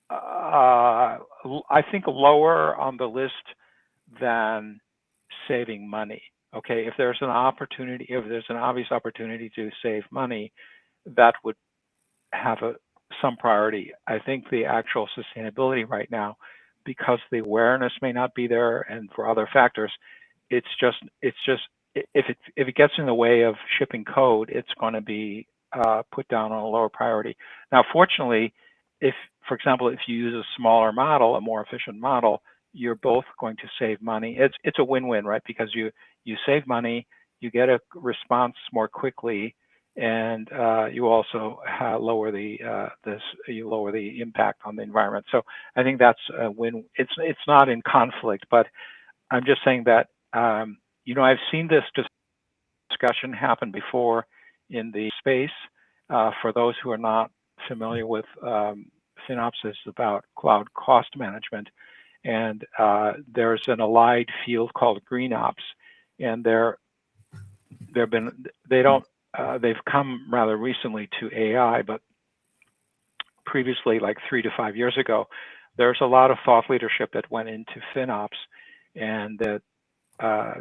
I think lower on the list than saving money. Okay, if there's an opportunity, if there's an obvious opportunity to save money, that would have some priority. I think the actual sustainability right now, because the awareness may not be there, and for other factors, it's just if it gets in the way of shipping code, it's going to be put down on a lower priority. Now, fortunately, if for example, if you use a smaller model, a more efficient model, you're both going to save money. It's a win-win, right? Because you save money, you get a response more quickly, and you also lower the impact on the environment. So I think that's when it's not in conflict, but I'm just saying that I've seen this discussion happen before in the space. For those who are not familiar with FinOps, is about cloud cost management, and there's an allied field called GreenOps, and there've been they don't they've come rather recently to AI, but previously, like 3 to 5 years ago, there's a lot of thought leadership that went into FinOps, and the uh,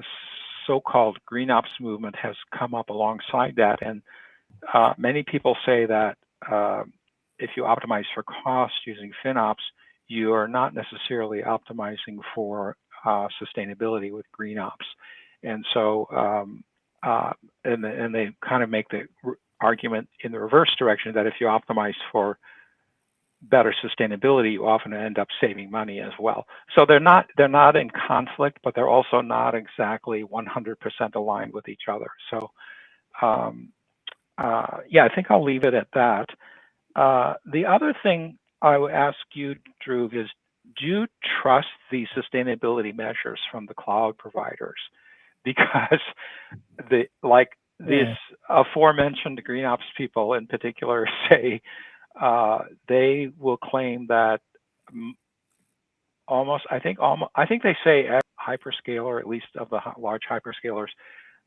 so-called green ops movement has come up alongside that. And many people say that uh, if you optimize for cost using FinOps, you are not necessarily optimizing for sustainability with green ops. And so, and they kind of make the argument in the reverse direction that if you optimize for better sustainability, you often end up saving money as well. So they're not in conflict, but they're also not exactly 100% aligned with each other. So um, yeah, I think I'll leave it at that. The other thing I would ask you, Drew, is do you trust the sustainability measures from the cloud providers? Because these Yeah. aforementioned green ops people in particular say they will claim that I think they say every hyperscaler, at least of the large hyperscalers,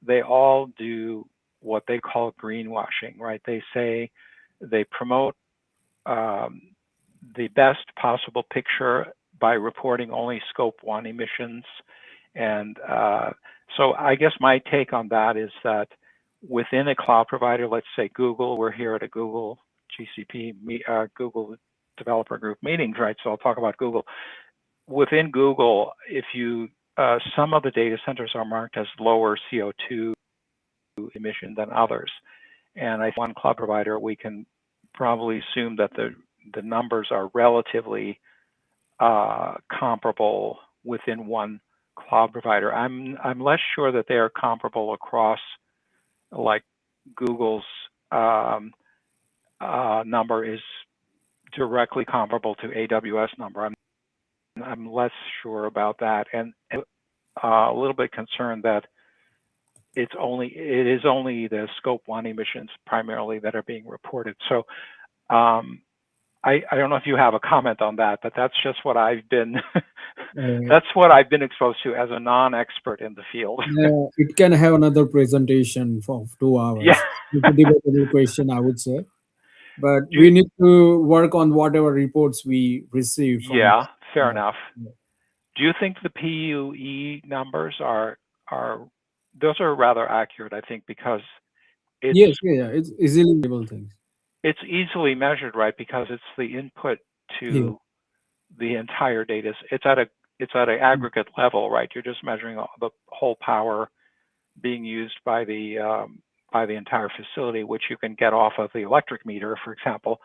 they all do what they call greenwashing, right? They say they promote um, the best possible picture by reporting only scope one emissions. And so I guess my take on that is that within a cloud provider, let's say Google, we're here at a Google GCP, Google developer group meetings, right? So I'll talk about Google. Within Google, if you some of the data centers are marked as lower CO2 emission than others. And I think one cloud provider, we can probably assume that the numbers are relatively comparable within one cloud provider. I'm less sure that they are comparable across, like Google's um, number is directly comparable to AWS number. I'm less sure about that, and a little bit concerned that it is only the scope one emissions primarily that are being reported. So um, I don't know if you have a comment on that, but that's just what I've been Uh, that's what I've been exposed to as a non-expert in the field. yeah, it can have another presentation for 2 hours. Yeah, It's a debatable question, I would say. But do, we need to work on whatever reports we receive from. yeah, fair Yeah. enough. Do you think the PUE numbers are those are rather accurate? I think because it's Yes, yeah, yeah, it's easily able things. it's easily measured, right? Because it's the input Yeah. to the entire data. It's at an aggregate level, right? You're just measuring the whole power being used by the entire facility, which you can get off of the electric meter, for example.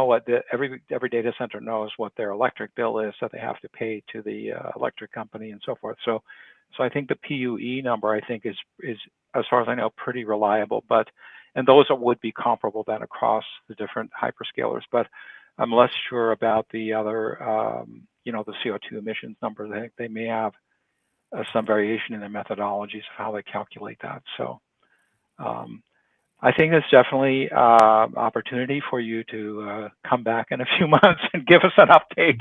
What every data center knows what their electric bill is that they have to pay to the electric company and so forth. So I think the PUE number I think is as far as I know pretty reliable, and those would be comparable then across the different hyperscalers. But I'm less sure about the other, the CO2 emissions number. They may have some variation in their methodologies of how they calculate that. So um, I think there's definitely opportunity for you to come back in a few months and give us an update,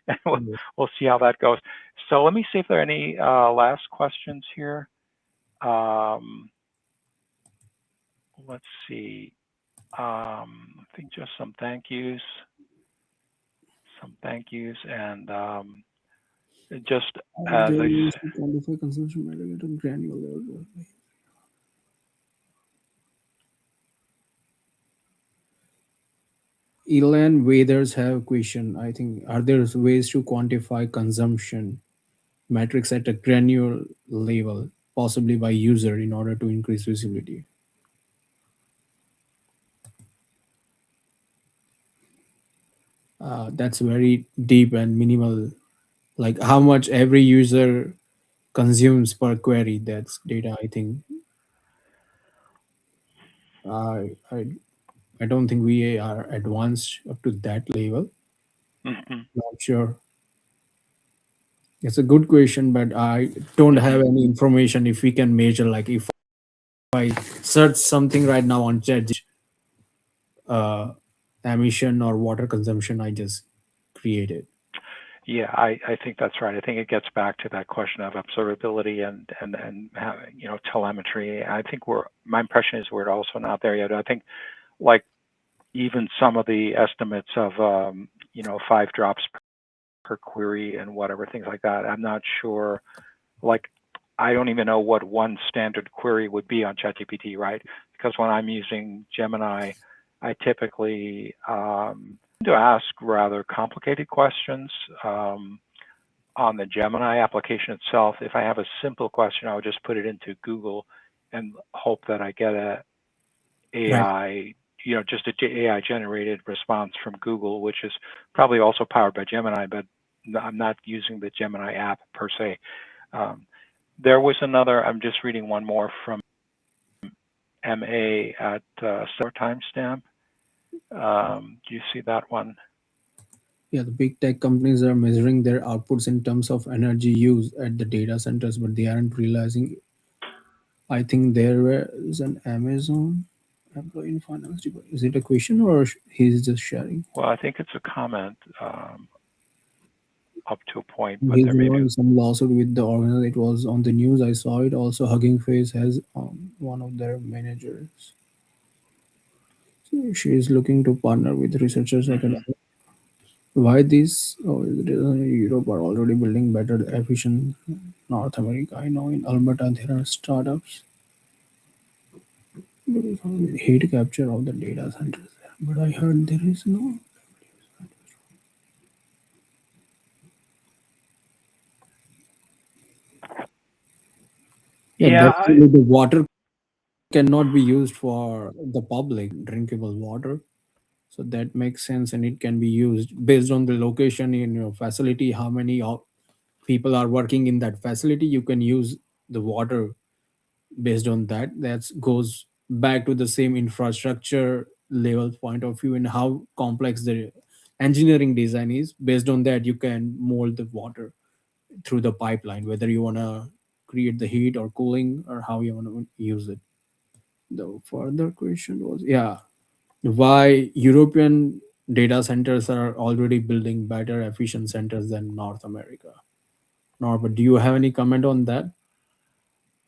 and Yeah. we'll see how that goes. So let me see if there are any last questions here. Um, let's see. I think just some thank yous, and just as There I is to quantify consumption matter at a granular level. Elan Waders have a question. I think, are there ways to quantify consumption metrics at a granular level, possibly by user, in order to increase visibility? That's very deep and minimal. Like how much every user consumes per query. That's data, I think. I I don't think we are advanced up to that level. Hmm. Not sure. It's a good question, but I don't have Hmm. any information if we can measure. Like if I search something right now on chat, uh, emission or water consumption, I just created. Yeah, I think that's right. I think it gets back to that question of observability and telemetry. I think my impression is we're also not there yet. I think like even some of the estimates of 5 drops per query and whatever things like that. I'm not sure. Like I don't even know what one standard query would be on ChatGPT, right? Because when I'm using Gemini, I typically to ask rather complicated questions on the Gemini application itself. If I have a simple question, I would just put it into Google and hope that I get a Right. AI, just a AI generated response from Google, which is probably also powered by Gemini, but I'm not using the Gemini app per se. Um, there was another, I'm just reading one more from MA at timestamp. Do you see that one? Yeah, the big tech companies are measuring their outputs in terms of energy use at the data centers, but they aren't realizing. I think there is an Amazon employee in finance department. Is it a question or he's just sharing? Well, I think it's a comment up to a point, but He's there may be. involved in some lawsuit with the organizer. It was on the news. I saw it. Also, Hugging Face has one of their managers. So she is looking to partner with researchers Mhm. academics. Why these Europe are already building better efficient North America? I know in Alberta there are startups heat capture of the data centers there, but I heard there is no. Yeah, Yeah, definitely the water cannot be used for the public drinkable water. So that makes sense, and it can be used based on the location in your facility. How many people are working in that facility? You can use the water based on that. That goes back to the same infrastructure level point of view and how complex the engineering design is. Based on that, you can mold the water through the pipeline, whether you want to create the heat or cooling or how you want to use it. The further question was, yeah, why European data centers are already building better efficient centers than North America. Norbert, do you have any comment on that?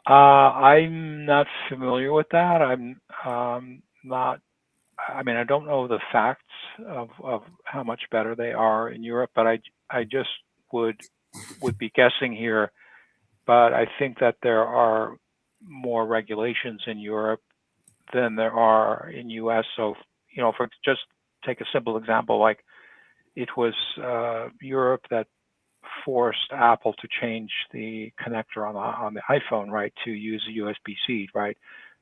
I'm not familiar with that. I'm not. I mean, I don't know the facts of how much better they are in Europe, but I just would would be guessing here. But I think that there are more regulations in Europe than there are in US. So, for just take a simple example, like it was Europe that forced Apple to change the connector on the iPhone, right, to use a USB-C, right?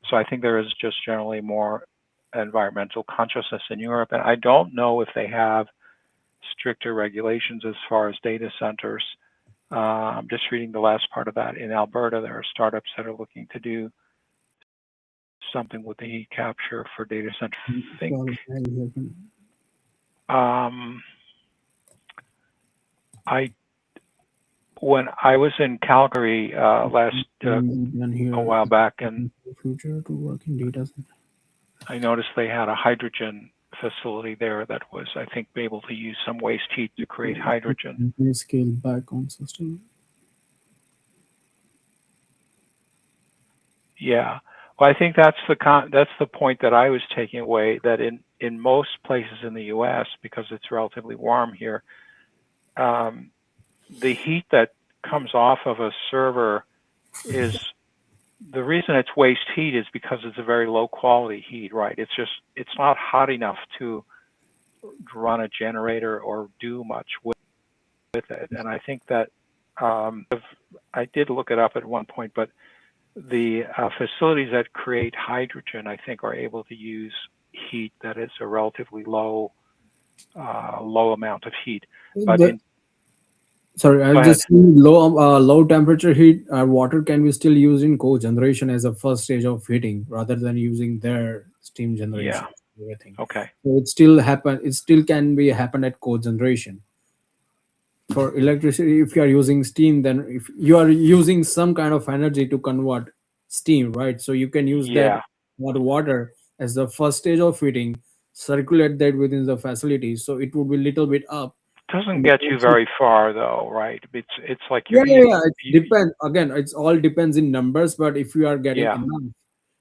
So I think there is just generally more environmental consciousness in Europe, and I don't know if they have stricter regulations as far as data centers. I'm just reading the last part of that. In Alberta, there are startups that are looking to do something with the heat capture for data center. I think um, I when I was in Calgary last And a here while back, and future to work in data center. I noticed they had a hydrogen facility there that was, I think, able to use some waste heat to create hydrogen. Company scale back on system. Yeah. Well, I think that's the point that I was taking away, that in most places in the U.S., because it's relatively warm here, um, the heat that comes off of a server is the reason it's waste heat is because it's a very low quality heat, right? It's not hot enough to run a generator or do much with it. And I think that I did look it up at one point, but the facilities that create hydrogen, I think, are able to use heat that is a relatively low amount of heat. But The, sorry, go I've ahead. just seen low temperature water can be still used in cogeneration as a first stage of heating rather than using their steam Yeah. generation, everything. Okay. So it still happen. It still can be happen at cogeneration. For electricity, if you are using steam, then if you are using some kind of energy to convert steam, right? So you can use that Yeah. water as the first stage of heating, circulate that within the facility, so it would be little bit up. Doesn't And get you very far though, right? It's like yeah, you're yeah, eating. yeah, it depends. Again, it's all depends in numbers, but if you are getting Yeah. enough,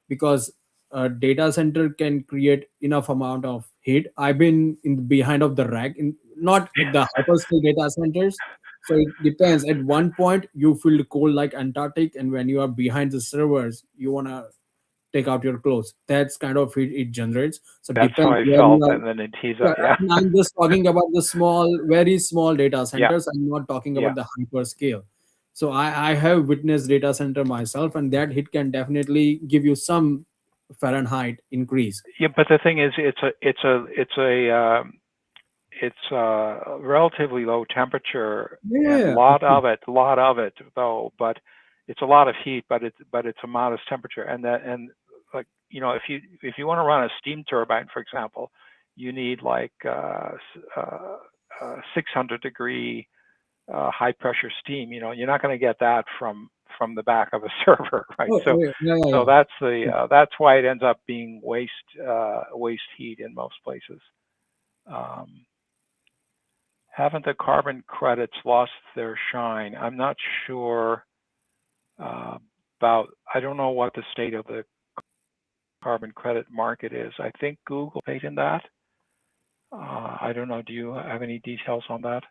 because a data center can create enough amount of heat. I've been in behind of the rack, in not at the hyperscale data centers. So it depends. At one point, you feel cold like Antarctic, and when you are behind the servers, you wanna take out your clothes. That's kind of heat it generates. So That's how depends I where you felt, are. and then it heats Yeah, up. Yeah. and I'm just talking about the small, very small data Yeah. centers. I'm not talking Yeah. about the hyperscale. So I have witnessed data center myself, and that hit can definitely give you some Fahrenheit increase. Yeah. But the thing is, it's a relatively low temperature and Yeah, a lot of it though, but it's a lot of heat, but it's a modest temperature, and like if you want to run a steam turbine, for example, you need like 600-degree high pressure steam. You're not going to get that from the back of a server, right? oh, So yeah, yeah, yeah, so yeah. that's why it ends up being waste heat in most places. Um, haven't the carbon credits lost their shine? I'm not sure uh, about. I don't know what the state of the carbon credit market is. I think Google paid in that. I don't know. Do you have any details on that?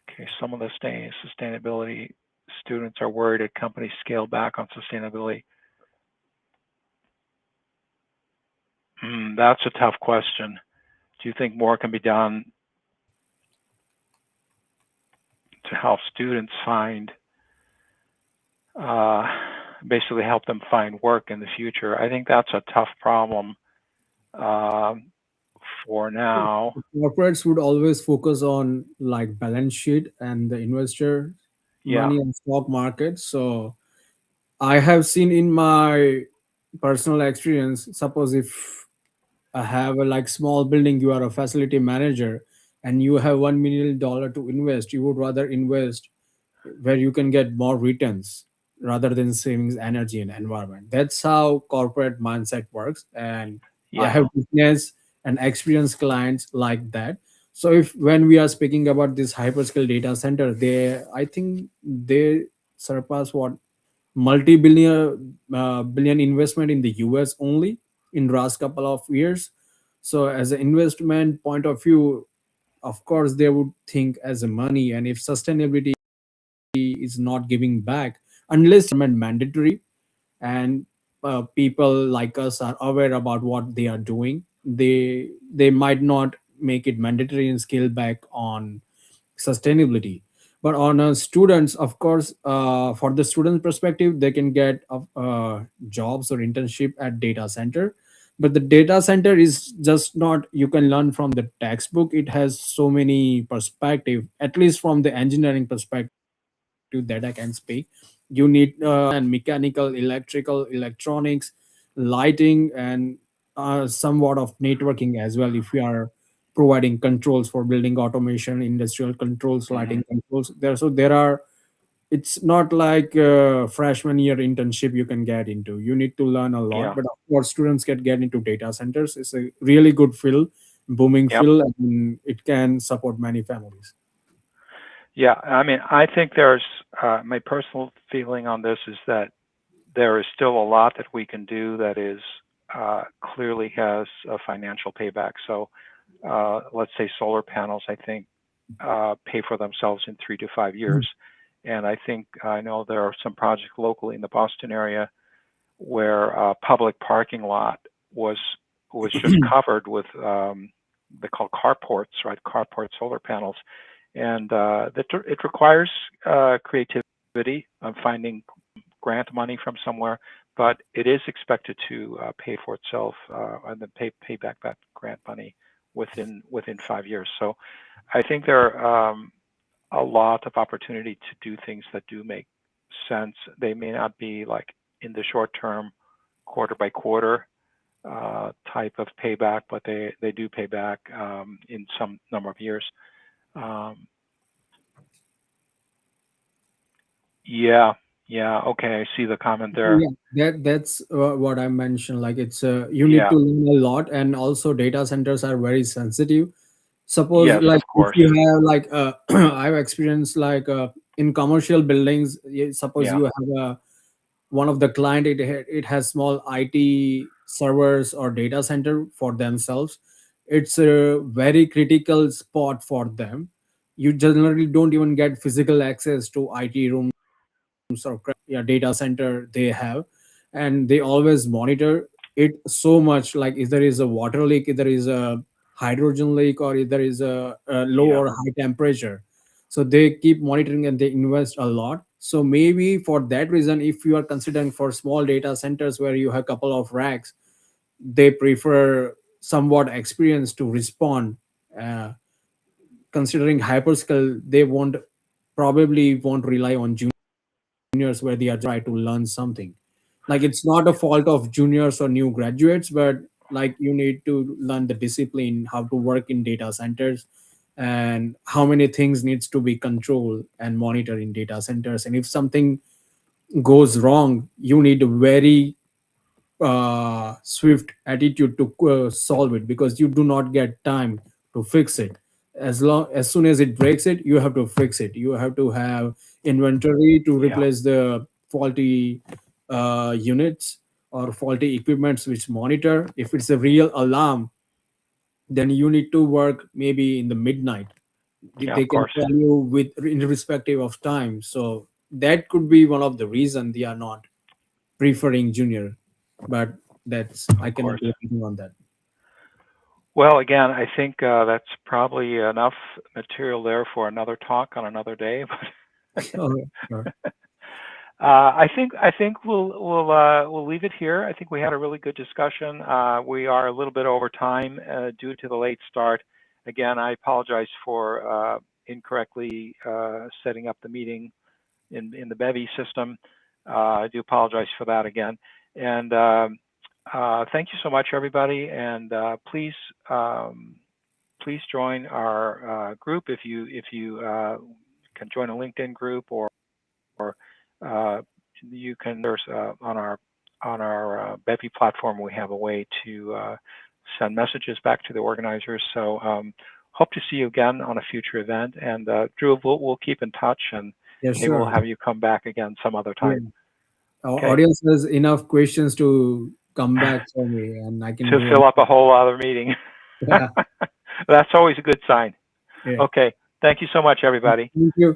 Okay, some of the sustainability students are worried that companies scale back on sustainability. That's a tough question. Do you think more can be done to help students uh, basically help them find work in the future? I think that's a tough problem um, for now. Corporates would always focus on like balance sheet and the investor Yeah, money and stock market. So I have seen in my personal experience, suppose if I have a like small building, you are a facility manager and you have $1 million to invest, you would rather invest where you can get more returns rather than savings energy and environment. That's how corporate mindset works. And I yeah, have witnessed and experienced clients like that. So if when we are speaking about this hyperscale data center, they I think they surpass what multi-billion investment in the US only in last couple of years. So as an investment point of view, of course they would think as a money, and if sustainability is not giving back unless mandatory, and people like us are aware about what they are doing, they might not make it mandatory and scale back on sustainability. But on students, of course, for the student perspective, they can get jobs or internship at data center. But the data center is just not you can learn from the textbook. It has so many perspective, at least from the engineering perspective that I can speak. You need and mechanical, electrical, electronics, lighting, and somewhat of networking as well. If you are providing controls for building automation, industrial controls, hmm lighting controls, there are. It's not like a freshman year internship you can get into. You need to learn a lot. yeah, But of course, students can get into data centers. It's a really good field, booming yep, field, and it can support many families. yeah. I mean, I think there's my personal feeling on this is that there is still a lot that we can do that is clearly has a financial payback. So let's say solar panels, I think pay for themselves in 3 to 5 years. And I know there are some projects locally in the Boston area where a public parking lot was just covered with they call carports, right? Carport solar panels, and it requires creativity of finding grant money from somewhere, but it is expected to pay for itself and then pay back that grant money within 5 years. So I think there a lot of opportunity to do things that do make sense. They may not be like in the short term, quarter by quarter type of payback, but they do pay back in some number of years. Yeah, okay, I see the comment there. Yeah, that's what I mentioned. Like it's you need Yeah, to learn a lot, and also data centers are very sensitive. Suppose yes, like of if course. you have like I've experienced like in commercial buildings. Suppose Yeah, you have one of the client, it has small IT servers or data center for themselves. It's a very critical spot for them. You generally don't even get physical access to IT rooms or data center they have, and they always monitor it so much. Like if there is a water leak, if there is a hydrogen leak, or if there is a low yeah, or high temperature, so they keep monitoring and they invest a lot. So maybe for that reason, if you are considering for small data centers where you have a couple of racks, they prefer somewhat experience to respond. Considering hyperscale, they won't probably won't rely on juniors where they are try to learn something. Like it's not a fault of juniors or new graduates, but like you need to learn the discipline how to work in data centers, and how many things needs to be controlled and monitored in data centers. And if something goes wrong, you need a very swift attitude to solve it, because you do not get time to fix it. As soon as it breaks it, you have to fix it. You have to have inventory to yeah, replace the faulty units or faulty equipments which monitor. If it's a real alarm, then you need to work maybe in the midnight. yeah, They of can course, tell you with irrespective of time. So that could be one of the reason they are not preferring junior. But that's, I of cannot course. do anything on that. Well, again, I think that's probably enough material there for another talk on another day. Okay, sure. I think we'll leave it here. I think we had a really good discussion. We are a little bit over time due to the late start. Again, I apologize for incorrectly setting up the meeting in the Bevy system. I do apologize for that again. And thank you so much, everybody. And please join our group if you can join a LinkedIn group, or you can. There's on our Bevy platform, we have a way to send messages back to the organizers. So hope to see you again on a future event. And Drew, we'll keep in touch, and Yeah, maybe we'll sure. have you come back again some other Yeah. time. Our Okay, audience has enough questions to come back for me, and I can to do fill it. up a whole other meeting. Yeah, That's always a good sign. yeah. Okay, thank you so much, everybody.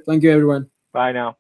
Thank you, everyone. Bye now.